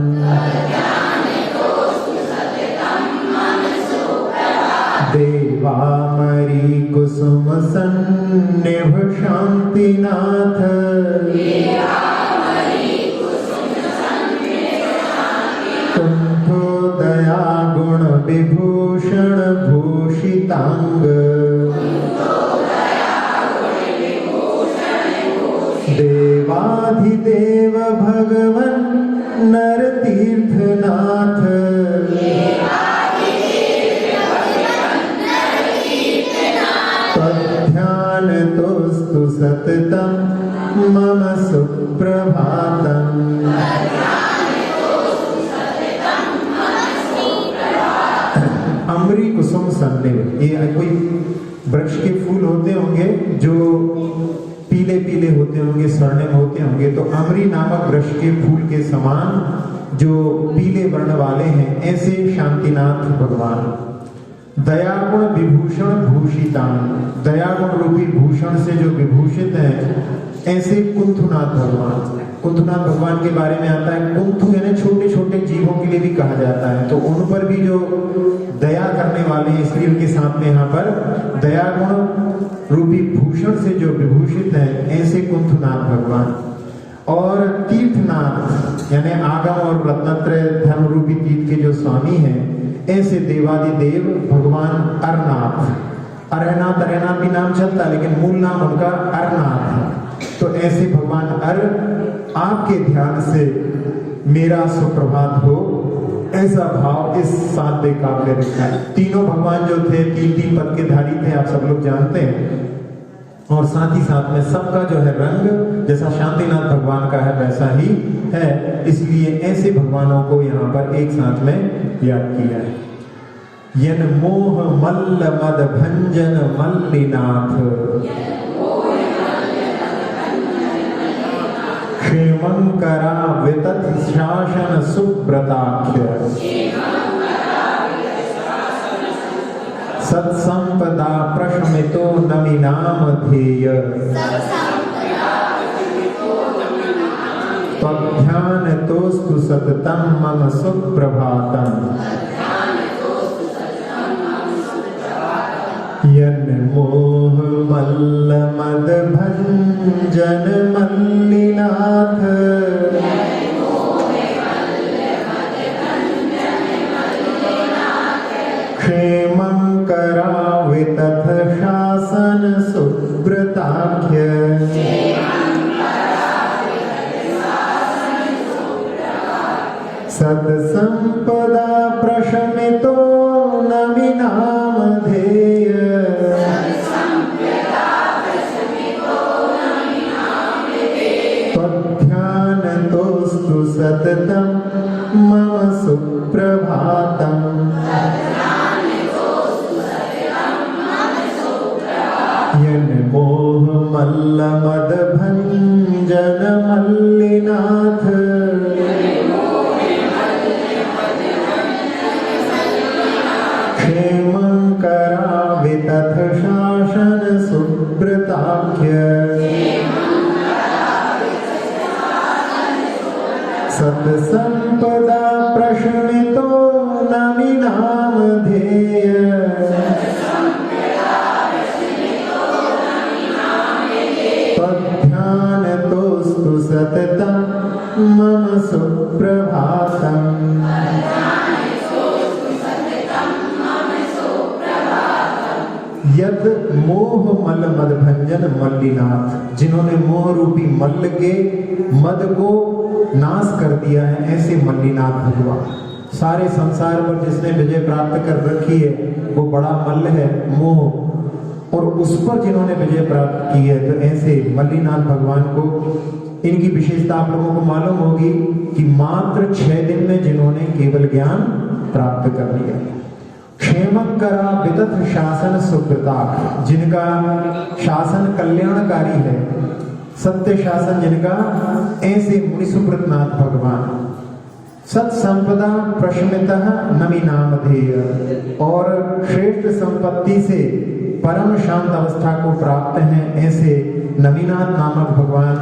देवामरी कुसुम सन्निभ शांतिनाथ, कुंथो दया गुण विभूषण भूषितांग, देवाधिदेव भगवन नर तीर्थनाथ, त्वध्यान तोस्तु सततम मम सुप्रभातम्। अमरी कुसुम सन्निभ, ये कोई वृक्ष के फूल होते होंगे जो पीले पीले होते होंगे, स्वर्णिम होते होंगे, तो अमरी नामक वृक्ष के फूल के समान जो पीले वर्ण वाले हैं, ऐसे शांतिनाथ भगवान। दयागुण विभूषण भूषितांग, दयागुण रूपी भूषण से जो विभूषित हैं, ऐसे कुंथुनाथ भगवान। कुंथुनाथ भगवान के बारे में आता है, कुंथु यानी छोटे छोटे जीवों के लिए भी कहा जाता है, तो उन पर भी जो दया करने वाले हैं, इसलिए उनके साथ में यहाँ पर दयागुण रूपी भूषण से जो विभूषित हैं, ऐसे कुंथुनाथ भगवान। और तीर्थनाथ यानी आगम और रत्नत्रय धर्म रूपी तीर्थ के जो स्वामी हैं, ऐसे देवादिदेव भगवान अरनाथ। अरनाथ भी नाम चलता, लेकिन मूल नाम उनका अरनाथ है। तो ऐसे भगवान अर, आपके ध्यान से मेरा सुप्रभात हो, ऐसा भाव इस 7वें काव्य में लिखा है। तीनों भगवान जो थे, तीन तीन पद के धारी थे, आप सब लोग जानते हैं। और साथ ही साथ में सबका जो है रंग जैसा शांतिनाथ भगवान का है वैसा ही है, इसलिए ऐसे भगवानों को यहाँ पर एक साथ में याद किया है। यन मोह मल्ल मद भंजन मल्लिनाथ, क्षेमंकरा वितत शासन सुब्रताख्य, सत्संपदा प्रशमितो नमिनामधेय, त्वध्यान तोस्तु सततम मम सुप्रभातम्। यन मोह मल्ल मद भंजन मल्लिनाथ, क्षेमंकरा वितथ शासन सुब्रताख्य, सत्संपदा प्रशमितो नमिनामधेय, त्वध्यान तोस्तु सततम मम सुप्रभातम्। यन मोह मल्ल मद भंजन मल्लिनाथ, दाख्य सत्संपदा प्रशमितो नमिनामधेय तद्ध्यानतोऽस्तु सततं मम सुप्रभातम्। यद मोह मल मद भंजन मल्लिनाथ, जिन्होंने मोह रूपी मल्ल के मद को नाश कर दिया है, ऐसे मल्लिनाथ भगवान। सारे संसार पर जिसने विजय प्राप्त कर रखी है वो बड़ा मल्ल है मोह, और उस पर जिन्होंने विजय प्राप्त की है, तो ऐसे मल्लिनाथ भगवान को इनकी विशेषता आप लोगों को मालूम होगी कि मात्र 6 दिन में जिन्होंने केवल ज्ञान प्राप्त कर लिया। क्षेमकरा विदथ शासन सुकृता, जिनका शासन कल्याणकारी है, सत्य शासन जिनका, ऐसे मुनि सुकृतनाथ भगवान। सत संपदा प्रशमितः नमि नामधेय, और श्रेष्ठ संपत्ति से परम शांत अवस्था को प्राप्त हैं, ऐसे नमीनाथ नामक भगवान।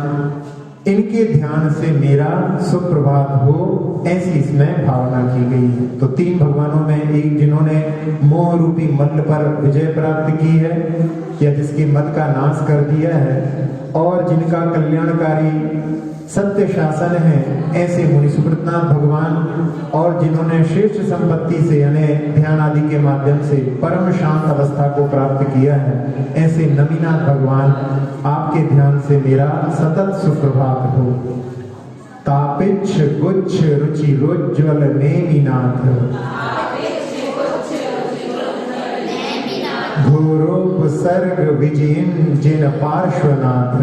इनके ध्यान से मेरा सुप्रभात हो, ऐसी इसमें भावना की गई है। तो 3 भगवानों में एक जिन्होंने मोह रूपी मल्ल पर विजय प्राप्त की है, या जिसकी मद का नाश कर दिया है, और जिनका कल्याणकारी सत्य शासन है, ऐसे मुनि सुकृतनाथ भगवान। और जिन्होंने श्रेष्ठ संपत्ति से यानी ध्यान आदि के माध्यम से परम शांत अवस्था को प्राप्त किया है, ऐसे नमीनाथ भगवान। आपके ध्यान से मेरा सतत सुप्रभात हो। तापिच्छ गुच्छ रुचि रोज्ज्वल नेमिनाथ, घोरोपसर्ग विजयन जिन पार्श्वनाथ,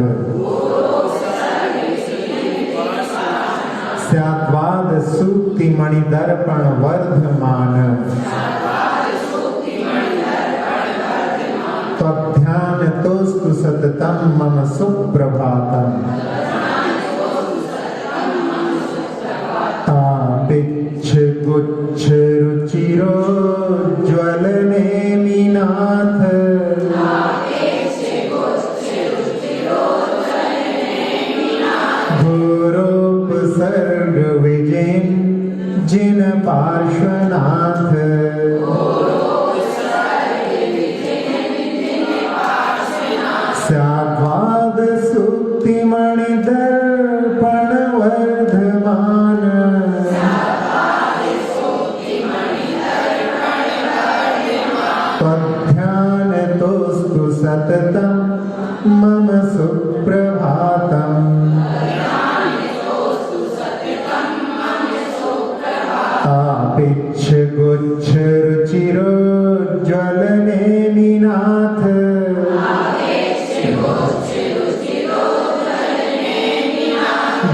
स्याद्वाद सूक्ति मणि दर्पण वर्धमान, त्वध्यान तोस्तु सततं मम सुप्रभातम्। तापिच्छ गुच्छ रुचिरोज्ज्वल नेमिनाथ, घोरोपसर्ग विजयन जिन पार्श्वनाथ, स्याद्वाद सूक्ति मणि दर्पण वर्धमान, त्वध्यान तोस्तु सततं मम सुप्रभातम्। तापिच्छ गुच्छ रुचिरोज्ज्वल नेमिनाथ,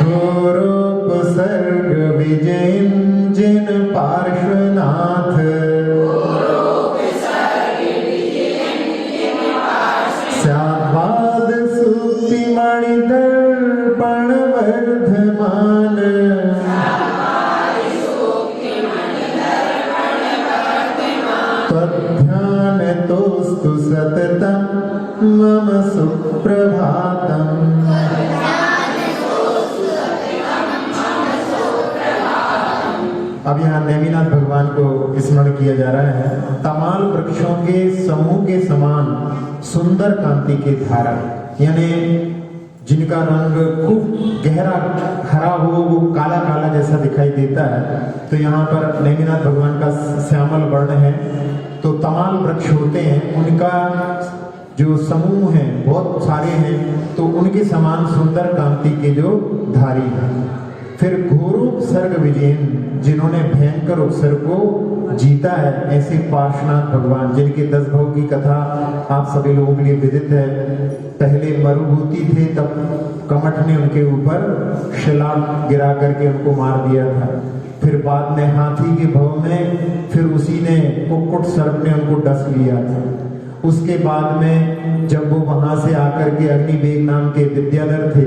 घोरोपसर्ग विजयन जिन पार्श्वनाथ, स्याद्वाद सूक्ति मणि दर्पण वर्धमान, त्वध्यान तोस्तु सततं मम सुप्रभातम्। अब यहाँ नेमिनाथ भगवान को स्मरण किया जा रहा है। तमाल वृक्षों के समूह के समान सुंदर कांति के धारा, यानी जिनका रंग खूब गहरा हरा हो, वो काला काला जैसा दिखाई देता है। तो यहाँ पर नेमिनाथ भगवान का श्यामल वर्ण है। तो तमाल वृक्ष होते हैं, उनका जो समूह है बहुत सारे हैं, तो उनके समान सुंदर कांति के जो धारी हैं। फिर घोरोपसर्ग विजयन, जिन्होंने भयंकर उपसर्ग को जीता है, ऐसे पार्श्वनाथ भगवान, जिनके 10 भव की कथा आप सभी लोगों के लिए विदित है। पहले मरुभूति थे, तब कमठ ने उनके ऊपर शिला गिरा करके उनको मार दिया था। फिर बाद में हाथी के भव में फिर उसी ने कुक्कुट सर्प ने उनको डस लिया था। उसके बाद में जब वो वहां से आकर के अग्निवेग नाम के विद्याधर थे,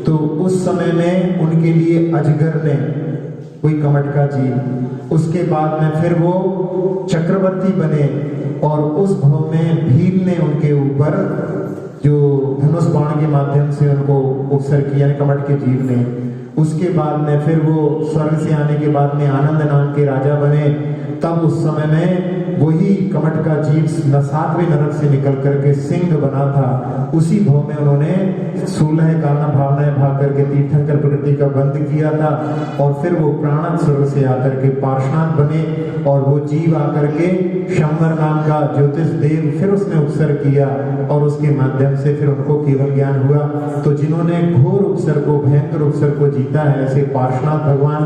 तो उस समय में उनके लिए अजगर ने, कोई कमट का जीव, उसके बाद में फिर वो चक्रवर्ती बने, और उस भव में भीम ने उनके ऊपर जो धनुष बाण के माध्यम से उनको उपसर किया, यानी कमट के जीव ने। उसके बाद में फिर वो स्वर्ग से आने के बाद में आनंद नाम के राजा बने। तब उस समय में वही कमट का जीव 7वें नरक से निकल करके सिंह बना था। उसी भाव में उन्होंने 16 कामना भावनाएं भाग करके तीर्थंकर प्रकृति का बंध किया था। और फिर वो प्राणत स्वर्ग से आकर के पार्श्वनाथ बने और वो जीव आकर के शंबर नाम का ज्योतिष देव फिर उसने उपसर किया और उसके माध्यम से फिर उनको केवल ज्ञान हुआ। तो जिन्होंने घोर उपसर को, भयंकर उपसर को जीता है, ऐसे पार्श्वनाथ भगवान।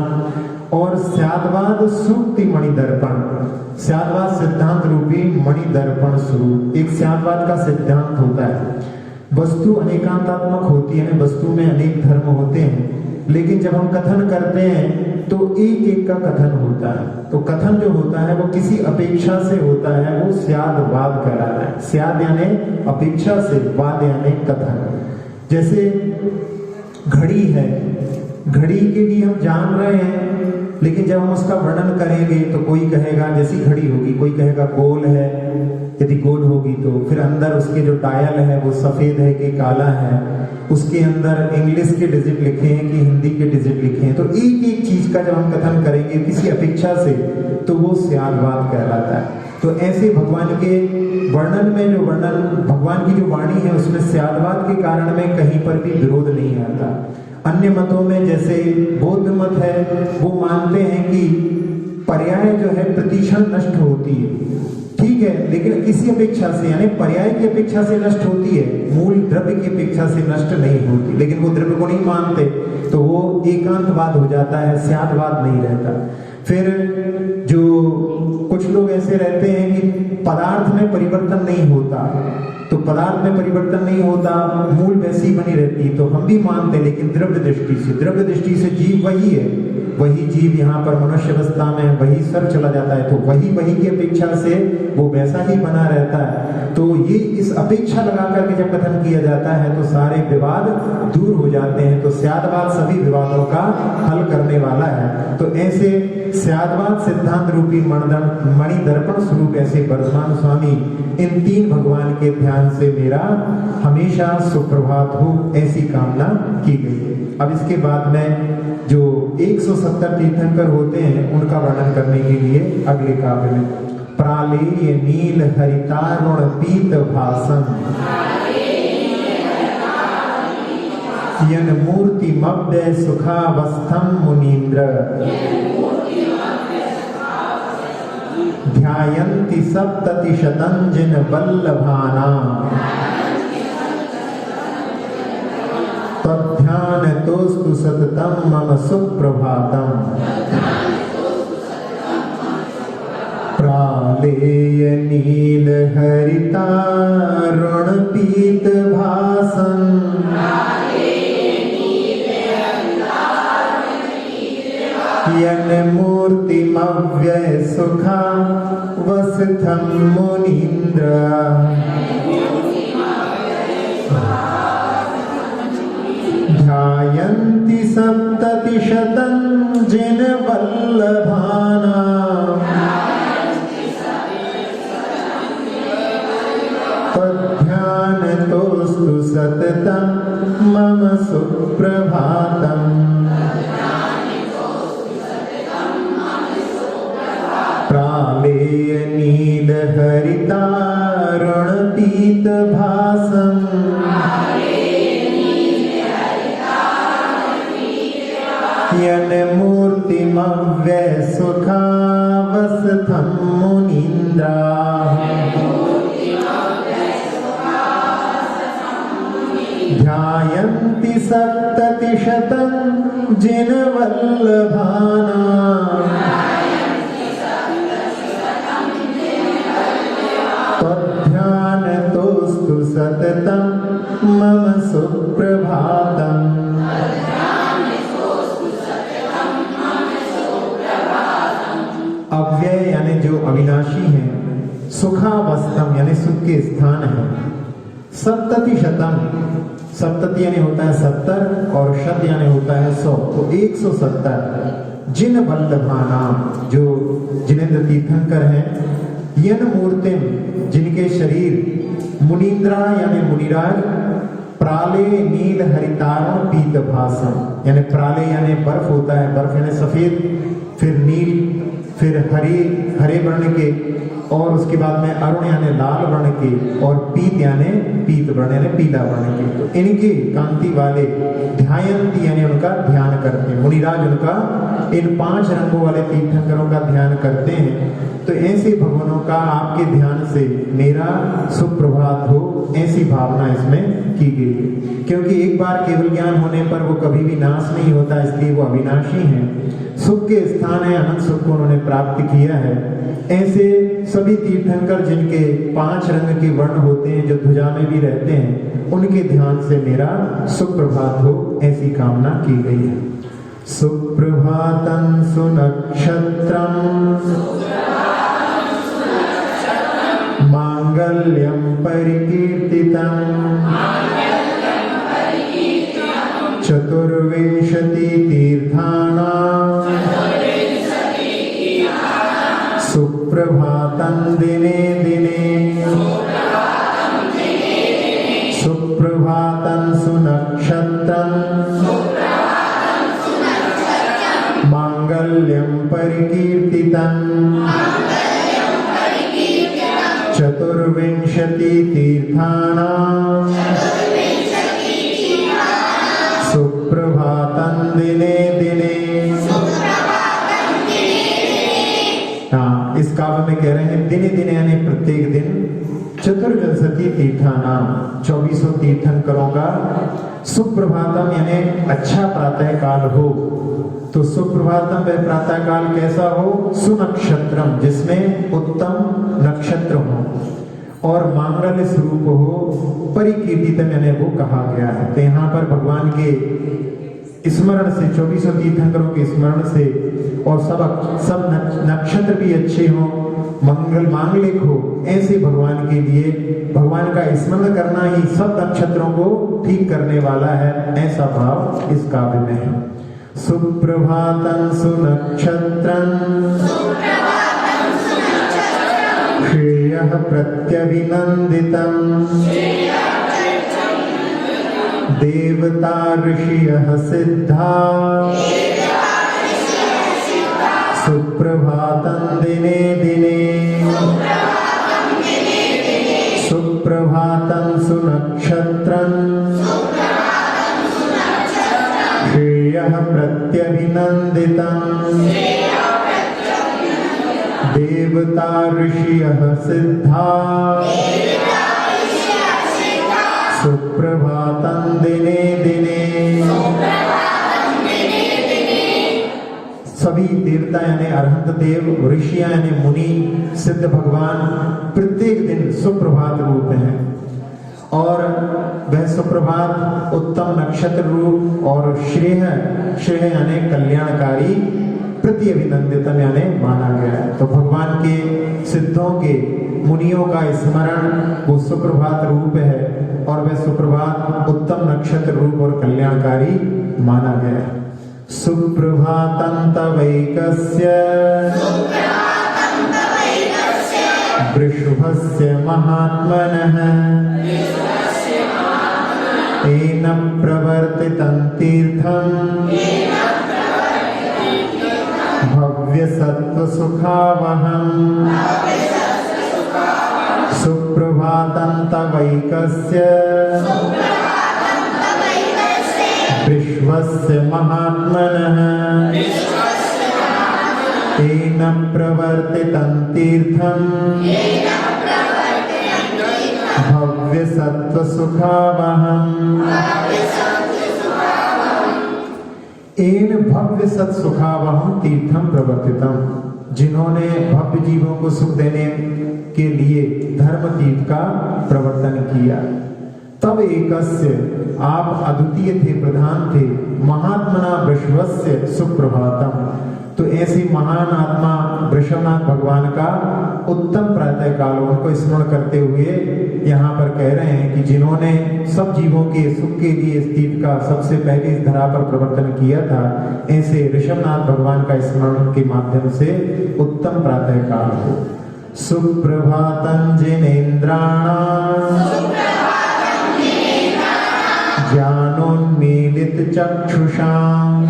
और स्यादवाद सूक्ति मणि दर्पण, स्यादवाद सिद्धांत रूपी मणि दर्पण स्वरूप। एक स्यादवाद का सिद्धांत होता है, वस्तु अनेकांतात्मक होती है, वस्तु में अनेक धर्म होते हैं, लेकिन जब हम कथन करते हैं तो एक एक का कथन होता है। तो कथन जो होता है वो किसी अपेक्षा से होता है, वो स्यादवाद कहलाता है। स्याद यानी अपेक्षा से, वाद यानी कथन। जैसे घड़ी है, घड़ी के लिए हम जान रहे हैं, लेकिन जब हम उसका वर्णन करेंगे तो कोई कहेगा जैसी घड़ी होगी, कोई कहेगा गोल है, यदि गोल होगी तो फिर अंदर उसके जो डायल है वो सफेद है कि काला है, उसके अंदर इंग्लिश के डिजिट लिखे हैं कि हिंदी के डिजिट लिखे हैं। तो एक एक चीज का जब हम कथन करेंगे किसी अपेक्षा से, तो वो स्यादवाद कहलाता है। तो ऐसे भगवान के वर्णन में, जो वर्णन भगवान की जो वाणी है उसमें स्यादवाद के कारण में कहीं पर भी विरोध नहीं आता। अन्य मतों में जैसे बौद्ध मत है, वो मानते हैं कि पर्याय जो है प्रतिक्षण नष्ट होती है, ठीक है, लेकिन किसी अपेक्षा से, यानी पर्याय की अपेक्षा से नष्ट होती है, मूल द्रव्य की अपेक्षा से नष्ट नहीं होती। लेकिन वो द्रव्य को नहीं मानते तो वो एकांतवाद हो जाता है, स्यादवाद नहीं रहता। फिर जो कुछ लोग ऐसे रहते हैं कि पदार्थ में परिवर्तन नहीं होता, तो पदार्थ में परिवर्तन नहीं होता, मूल वैसी बनी रहती, तो हम भी मानते हैं, लेकिन द्रव्य दृष्टि से जीव वही है, वही जीव यहाँ पर मनुष्य अवस्था में वही सर चला जाता है, तो वही की अपेक्षा से वो वैसा ही बना रहता है। तो ये इस अपेक्षा लगा करके जब कथन किया जाता है तो सारे विवाद दूर हो जाते हैं। तो स्यादवाद सभी विवादों का हल करने वाला है। तो ऐसे स्यादवाद सिद्धांत रूपी मणि दर्पण स्वरूप ऐसे वर्धमान स्वामी, इन 3 भगवान के ध्यान से मेरा हमेशा सुप्रभात हो, ऐसी कामना की गई। अब इसके बाद में जो 170 तीर्थंकर होते हैं उनका वर्णन करने के लिए अगले काव्य में प्रालेय नील हरितारुण पीत भासन यन मूर्ति मव्य सुखावस्थम मुनीन्द्र ध्यायन्ति सप्ततिशतं जिन वल्लभाना तद्ध्यान तोस्तु सततं मम सुप्रभातम्। प्रालेय नील हरितारुण पीत भासन यन मूर्तिमव्यय सुखा वसथं मुनीन्द्र ध्यायन्ति सप्ततिशतं जिन वल्लभाना तद्ध्यानतोस्तु सततं मम सुप्रभातम्। प्रालेय नील हरितारुण पीत भासम् यन मूर्तिमव्यय सुखावस्थं मुनीन्द्रा ध्यायन्ति सप्ततिशतं जिन वल्लभाना तद्ध्यानतोस्तु सततं मम सुप्रभातम्। अव्यय यानी जो अविनाशी है, सुखावस्थम यानी सुख के स्थान है, सप्ततिशतम, सप्तति यानी होता है 70 और शत यानी होता है 100, तो 170 जिन वल्लभाना जो जिनेंद्र तीर्थंकर हैं, यन मूर्तिम जिनके शरीर मुनीन्द्रा यानी मुनिराज, प्राले नील हरितारण पीत भासम, यानी प्राले यानी बर्फ होता है, बर्फ यानी सफेद, फिर नील, फिर हरे वर्ण के, और उसके बाद में अरुण यानी लाल वर्ण के, और पीत यानी पीत वर्ण यानी पीला वर्ण के। तो इनके कांति वाले ध्यायंती यानी उनका ध्यान करते हैं, मुनिराज उनका इन 5 रंगों वाले तीर्थंकरों का ध्यान करते हैं। तो ऐसे भगवानों का आपके ध्यान से मेरा सुप्रभात हो, ऐसी भावना इसमें की गई है। क्योंकि एक बार केवल ज्ञान होने पर वो कभी भी नाश नहीं होता, इसलिए वो अविनाशी है, सुख के स्थान है, अनंत सुख को उन्होंने प्राप्त किया है। ऐसे सभी तीर्थंकर जिनके 5 रंग के वर्ण होते हैं, जो ध्वजा में भी रहते हैं, उनके ध्यान से मेरा सुप्रभात हो, ऐसी कामना की गई है। सुप्रभातं सुनक्षत्रं मांगल्यं परिकीर्तितं चतुर्विंशति तीर्थानां सुप्रभातं दिने दिने सुप्रभातं सुनक्षत्रं मांगल्यं परिकीर्तितं चतुर्विंशति तीर्थानां सुप्रभातं दिने दिने। हाँ, इस काव्य में कह रहे हैं दिने दिने यानी प्रत्येक दिन, चतुर्विंशति तीर्थानाम 2400 तीर्थंकरों का सुप्रभातम यानी अच्छा प्रातः काल हो। तो सुप्रभातम वह प्रातः काल कैसा हो? सुनक्षत्रम, जिसमें उत्तम नक्षत्र हो, और मांगल्य स्वरूप हो, परिकीर्तितम यानी वो कहा गया है। तो यहाँ पर भगवान के स्मरण से, 2400 तीर्थंकरों के स्मरण से, और सब नक्षत्र भी अच्छे हो, मंगल मांगलिक हो, ऐसे भगवान के लिए भगवान का स्मरण करना ही सब नक्षत्रों को ठीक करने वाला है, ऐसा भाव इस काव्य में है। सुप्रभातं सुनक्षत्रं श्रेयः प्रत्यभिनन्दितं देवता ऋषयः सिद्धा सुप्रभातं दिने दिने सुप्रभातं सुनक्षत्रं श्रेयः प्रत्यभिनन्दितं देवता ऋषयः सिद्धा सुप्रभातं दिने दिने। सभी देवता यानी अरहंत देव, ऋषियां यानी मुनि, सिद्ध भगवान प्रत्येक दिन सुप्रभात रूप है, और वह सुप्रभात उत्तम नक्षत्र रूप और श्रेय यानी कल्याणकारी, प्रति अभिनंदितम यानी माना गया है। तो भगवान के सिद्धों के मुनियों का स्मरण वो सुप्रभात रूप है, और वह सुप्रभात उत्तम नक्षत्र रूप और कल्याणकारी माना गया है। सुप्रभातं तवैकस्य वृषभस्य महात्मनः तेन प्रवर्तितं तीर्थं भव्य सत्व सुखावहम्। सुप्रभातं तवैकस्य विश्वस्य महात्मनः तेन प्रवर्तितं तीर्थं भव्य सत्व सुखावहम्। एन भव्य सत सुखावहम् तीर्थम प्रवर्तितम, जिन्होंने भव्य जीवों को सुख देने के लिए धर्म तीर्थ का प्रवर्तन किया। तब एकस्य, आप अद्वितीय थे, प्रधान थे, महात्मना वृषभस्य सुप्रभातम। तो ऐसे महान आत्मा वृषभनाथ भगवान का उत्तम प्रातः काल, उनको स्मरण करते हुए यहाँ पर कह रहे हैं कि जिन्होंने सब जीवों के सुख के लिए इस तीर्थ का सबसे पहले इस धरा पर प्रवर्तन किया था, ऐसे ऋषभनाथ भगवान का स्मरण के माध्यम से उत्तम प्रातः काल हो। सुप्रभातं जिनेन्द्राणां ज्ञानोन्मीलितचक्षुषाम्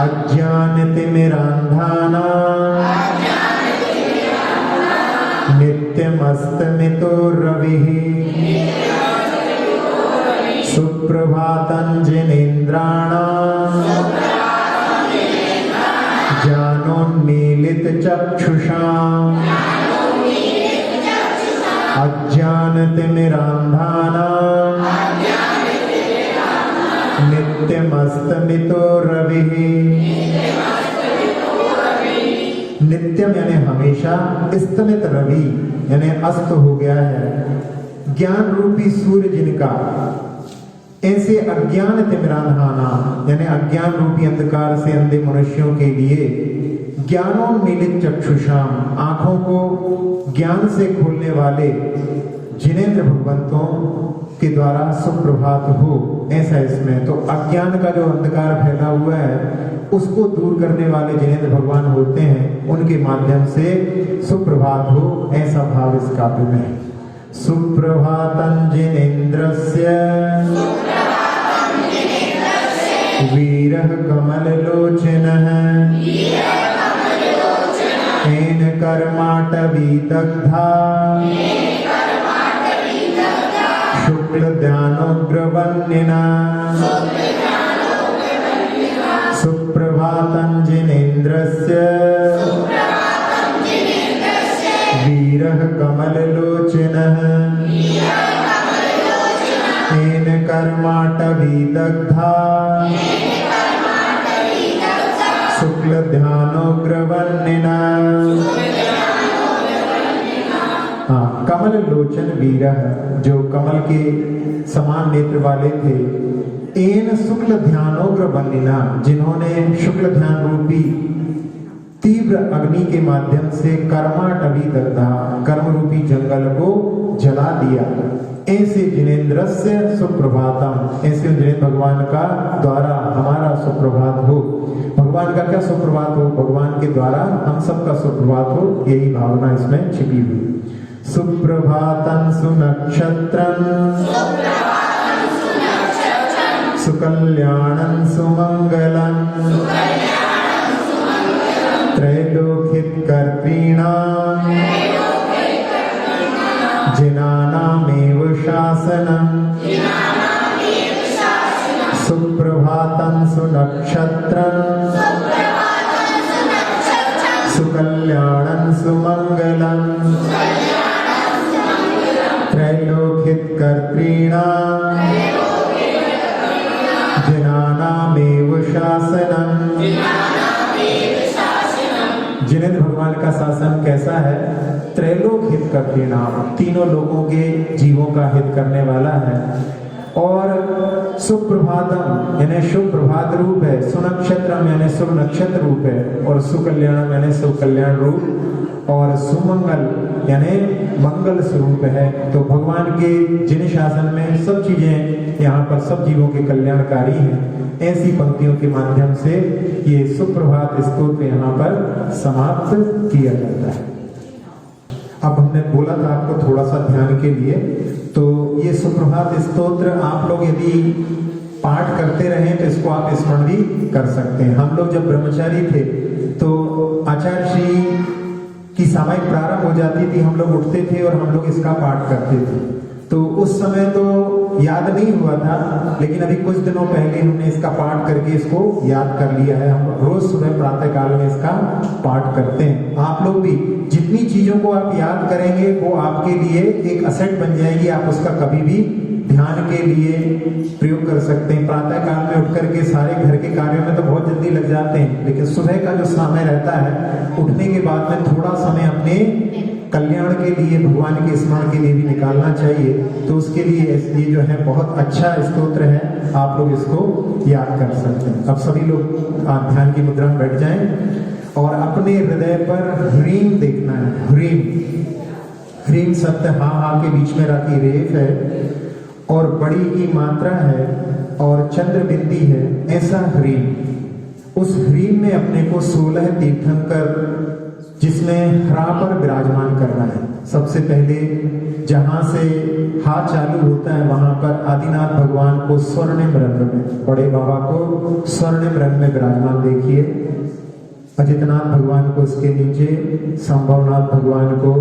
अज्ञानतिमिरान्धानां नित्यमस्तमितो रविः सुप्रभातं जिनेन्द्राणां ज्ञानोन्मीलितचक्षुषाम् अज्ञानतिमिरान्धानां नित्यमस्तमितो रविः। नित्यम यानी हमेशा, स्तमित रवि यानी अस्त हो गया है, ज्ञान रूपी सूर्य जिनका, ऐसे अज्ञान तिमिरान्धाना यानी अज्ञान रूपी अंधकार से अंधे मनुष्यों के लिए ज्ञानोन्मीलित चक्षुषाम आंखों को ज्ञान से खोलने वाले जिनेंद्र भगवंतों के द्वारा सुप्रभात हो, ऐसा इसमें। तो अज्ञान का जो अंधकार फैला हुआ है उसको दूर करने वाले जिनेंद्र भगवान होते हैं, उनके माध्यम से सुप्रभात हो, ऐसा भाव इस काव्य में। सुप्रभातं जिनेन्द्रस्य वीरः कमललोचनः येन कर्माटवी दग्धा शुक्लध्यानोग्रवन्निना। सुप्रभातं जिनेन्द्रस्य वीरः कमललोचनः येन कर्माटवी दग्धा शुक्लध्यानोग्रवन्निना। हाँ, कमल लोचन वीरः जो कमल के समान नेत्र वाले थे, एन शुक्ल ध्यानोग्र वन्निना जिन्होंने शुक्ल ध्यान रूपी तीव्र अग्नि के माध्यम से कर्माटवी दग्धा कर्म रूपी जंगल को जला दिया, ऐसे जिनेन्द्रस्य सुप्रभातम, ऐसे जिनेन्द्र भगवान का द्वारा हमारा सुप्रभात हो। भगवान का क्या सुप्रभात हो? भगवान के द्वारा हम सबका सुप्रभात हो, यही भावना इसमें छिपी हुई। सुप्रभातं सुनक्षत्रं सुकल्याणं सुमंगलं त्रैलोक्यकर्तॄणां जिनानामेव शासनं। सुप्रभातं सुनक्षत्रं सुकल्याणं सुमंगलं त्रैलोक्यकर्तॄणां जिनानामेव शासनं। जिनेंद्र भगवान का शासन कैसा है? त्रैलोक हित कर्तॄणाम, तीनों लोगों के जीवों का हित करने वाला है। और सुप्रभातम यानी शुभ प्रभात रूप है, सुनक्षत्रम यानी शुभ नक्षत्र रूप है, और सुकल्याणम यानी शुभ कल्याण रूप, और सुमंगल यानी मंगल स्वरूप है। तो भगवान के जिन शासन में सब चीजें यहाँ पर सब जीवों के कल्याणकारी हैं, ऐसी पंक्तियों के माध्यम से ये सुप्रभात स्तोत्र यहाँ पर समाप्त किया जाता है। अब हमने बोला था आपको थोड़ा सा ध्यान के लिए, तो ये सुप्रभात स्तोत्र आप लोग यदि पाठ करते रहें तो इसको आप स्मरण भी कर सकते हैं। हम लोग जब ब्रह्मचारी थे तो आचार्य श्री की सामयिक प्रारंभ हो जाती थी, हम लोग उठते थे और हम लोग इसका पाठ करते थे। तो उस समय तो याद नहीं हुआ था, लेकिन अभी कुछ दिनों पहले हमने इसका पाठ करके इसको याद कर लिया है। हम रोज सुबह प्रातः काल में इसका पाठ करते हैं। आप लोग भी जितनी चीजों को आप याद करेंगे वो आपके लिए एक असेट बन जाएगी, आप उसका कभी भी ध्यान के लिए प्रयोग कर सकते हैं। प्रातः काल में उठ करके सारे घर के कार्यों में तो बहुत जल्दी लग जाते हैं, लेकिन सुबह का जो समय रहता है उठने के बाद में थोड़ा समय अपने कल्याण के लिए, भगवान के स्मरण के लिए भी निकालना चाहिए। तो उसके लिए ये जो है बहुत अच्छा स्तोत्र है, आप लोग इसको याद कर सकते हैं। अब सभी लोग ध्यान की मुद्रा में बैठ जाएं और अपने हृदय पर ह्रीम देखना है। ह्रीम, ह्रीम शब्द हा हा के बीच में रखी रेफ है और बड़ी की मात्रा है और चंद्र बिंदी है, ऐसा ह्रीम। उस ह्रीम में अपने को 16 तीर्थंकर जिसमें हरा पर विराजमान करना है। सबसे पहले जहां से हाथ चालू होता है वहां पर आदिनाथ भगवान को स्वर्णिम रंग में, बड़े बाबा को स्वर्णिम रंग में विराजमान देखिए। अजितनाथ भगवान को इसके नीचे, संभवनाथ भगवान को,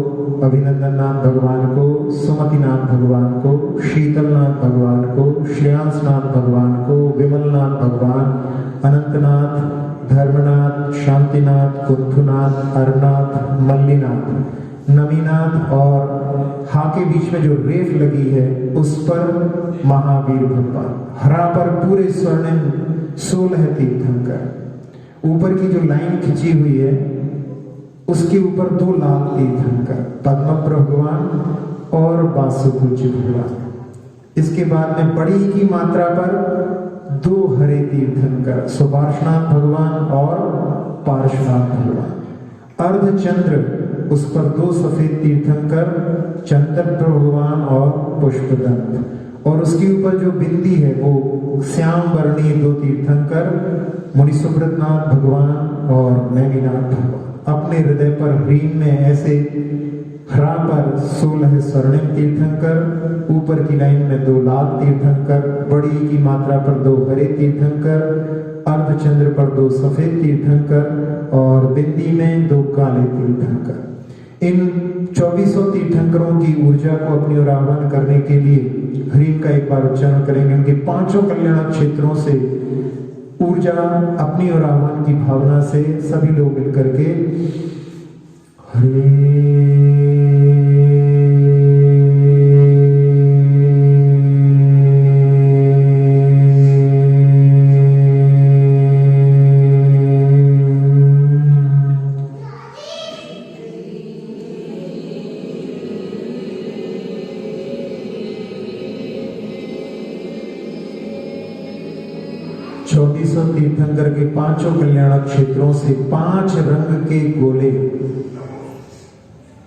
अभिनंदननाथ भगवान को, सुमतिनाथ भगवान को, शीतलनाथ भगवान को, श्रेयांसनाथ भगवान को, विमलनाथ भगवान, अनंतनाथ, धर्मनाथ, शांतिनाथ, कुंथुनाथ, अरनाथ, मल्लीनाथ, नमीनाथ और हा के बीच में जो रेफ लगी है उस पर महावीर भगवान, हरा पर पूरे स्वर्णिम 16 तीर्थंकर, ऊपर की जो लाइन खिंची हुई है उसके ऊपर 2 लाल तीर्थंकर, पद्म भगवान और वासुपूज्य भगवान। इसके बाद में बड़ी की मात्रा पर 2 हरे तीर्थंकर, सुपार्श्वनाथ भगवान और पार्श्वनाथ भगवान। अर्धचंद्र, उस पर 2 सफेद तीर्थंकर, चंद्र भगवान और पुष्पदंत, और उसके ऊपर जो बिंदी है वो श्याम वर्णीय 2 तीर्थंकर, मुनि सुब्रतनाथ भगवान और नैमीनाथ भगवान। अपने हृदय पर ह्रीम में ऐसे हरा पर 16 स्वर्णिम तीर्थंकर, ऊपर की लाइन में 2 लाल तीर्थंकर, बड़ी की मात्रा पर 2 हरे तीर्थंकर, अर्धचंद्र पर 2 सफेद तीर्थंकर और बिंदी में 2 काले तीर्थंकर। इन 2400 तीर्थंकरों की ऊर्जा को अपनी ओर आह्वान करने के लिए ह्रीम का एक बार उच्चारण करेंगे। उनके 5 कल्याण क्षेत्रों से ऊर्जा अपनी ओर आह्वान की भावना से सभी लोग मिलकर के हरे तीर्थंकर के 5 कल्याण क्षेत्रों से 5 रंग के गोले,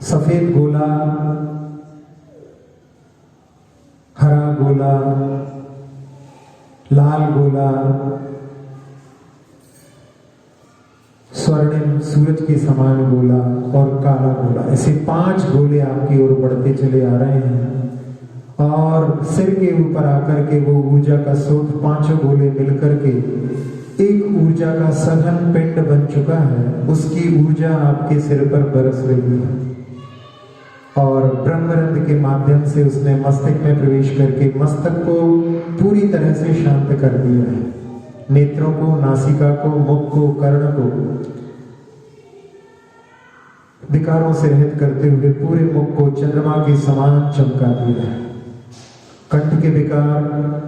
सफेद गोला, हरा गोला, लाल गोला, स्वर्णिम सूरज के समान गोला और काला गोला, ऐसे 5 गोले आपकी ओर बढ़ते चले आ रहे हैं। और सिर के ऊपर आकर के वो ऊर्जा का स्रोत 5 गोले मिलकर के एक ऊर्जा का सघन पिंड बन चुका है। उसकी ऊर्जा आपके सिर पर बरस रही है और ब्रह्मरंध्र के माध्यम से उसने मस्तक में प्रवेश करके मस्तक को पूरी तरह से शांत कर दिया है। नेत्रों को, नासिका को, मुख को, कर्ण को विकारों से रहित करते हुए पूरे मुख को चंद्रमा के समान चमका दिया है। कंठ के विकार,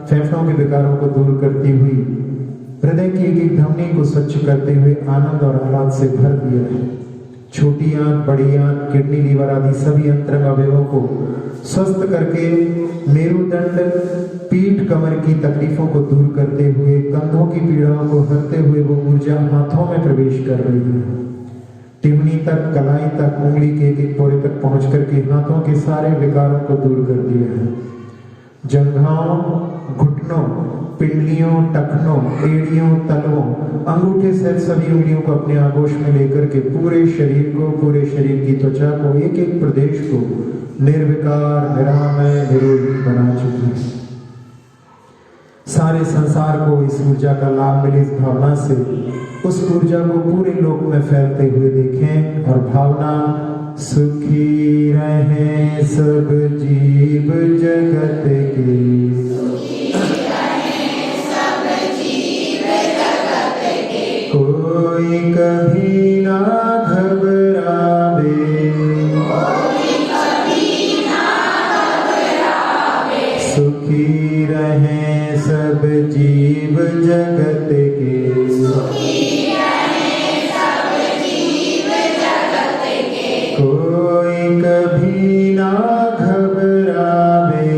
फेफड़ों के विकारों को दूर करती हुई हृदय की एक धमनी को स्वच्छ करते हुए आनंद और आह्लाद से भर दिया है। छोटी आंख, बड़ी आंख, किडनी, लीवर आदि सभी अंतरंग अवयवों को स्वस्थ करके मेरुदंड, पीठ, कमर की तकलीफों को दूर करते हुए, कंधों की पीड़ाओं को हरते हुए वो ऊर्जा हाथों में प्रवेश कर रही है। टिमनी तक, कलाई तक, उंगली के एक पोरे तक पहुंच करके हाथों के सारे विकारों को दूर कर दिया है। जंघाओं, घुटनों, पिंडलियों, टखनों, एड़ियों, तलवों, अंगूठे सहित सभी उंगलियों को अपने आगोश में लेकर के पूरे शरीर को, पूरे शरीर की त्वचा को, एक एक प्रदेश को निर्विकार, निरामय, निरोगी बना चुकी है। सारे संसार को इस ऊर्जा का लाभ मिले, इस भावना से उस ऊर्जा को पूरे लोक में फैलते हुए देखें और भावना, सुखी रहे सब जीव जगत के, कोई कभी ना घबरावे, सुखी रहे सब जीव जगत के, कोई कभी ना घबरावे,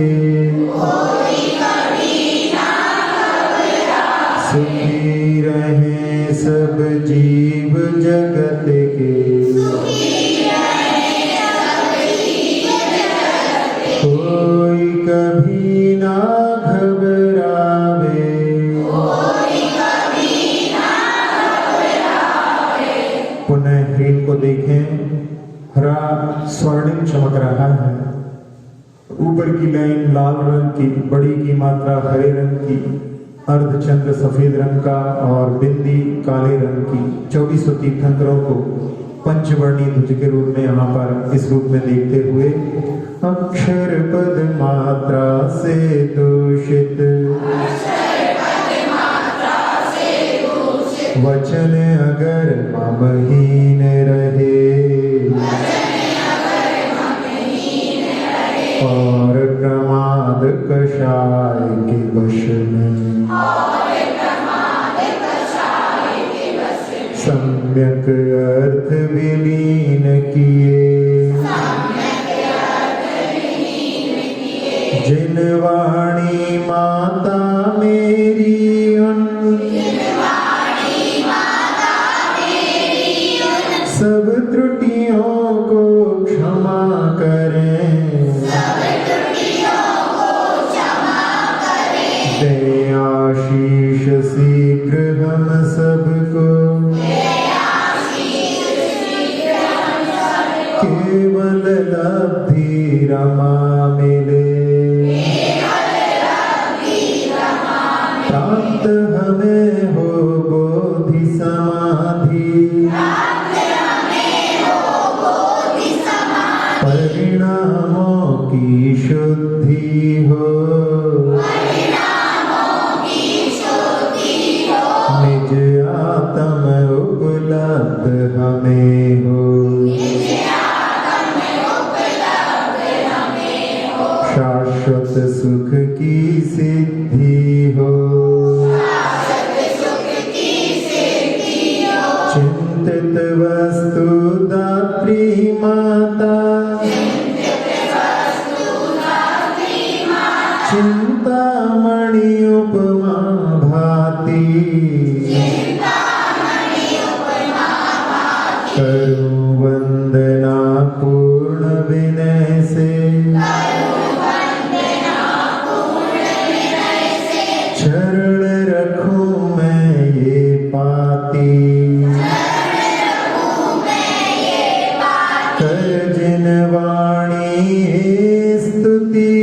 सुखी रहे सब जीव हीन को देखें, हरा स्वर्णिम चमक रहा है। ऊपर की लाइन लाल रंग की, बड़ी की मात्रा हरे रंग की, अर्धचंद्र सफेद रंग का और बिंदी काले रंग की। 2400 तीर्थंकरों को पंचवर्णी ध्वज के रूप में यहाँ पर इस रूप में देखते हुए अक्षर पद मात्रा से दूषित, वचन अगर ममहीन रहे, और प्रमाद कषाय के वश में, सम्यक अर्थ विलीन किए, जिन वाणी माता मेरी उन सब त्रुटियों को क्षमा करें, दे आशीष शीघ्र हम सबको, केवल लब्धि रमा मिले, प्राप्त हमें हो बोधि समाधि, परिणामों की शुद्धि हो, निज आत्म उपलब्ध हमें हो, शाश्वत सुख की सिद्धि हो, चिंतित वस्तु दात्री माता, चिंतामणि उपमा भाति, करूं वंदना पूर्ण विनय से, चरण रखूं मैं ये पाती, कर जिन वाणी है स्तुति,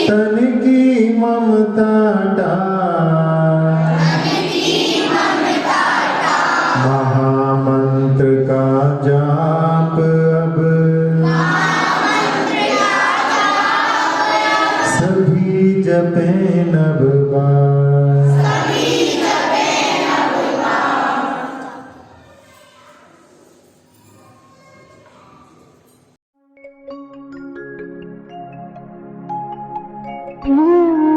तन की ममता महामंत्र का जाप अब सभी जपे नव बार। Mm-hmm.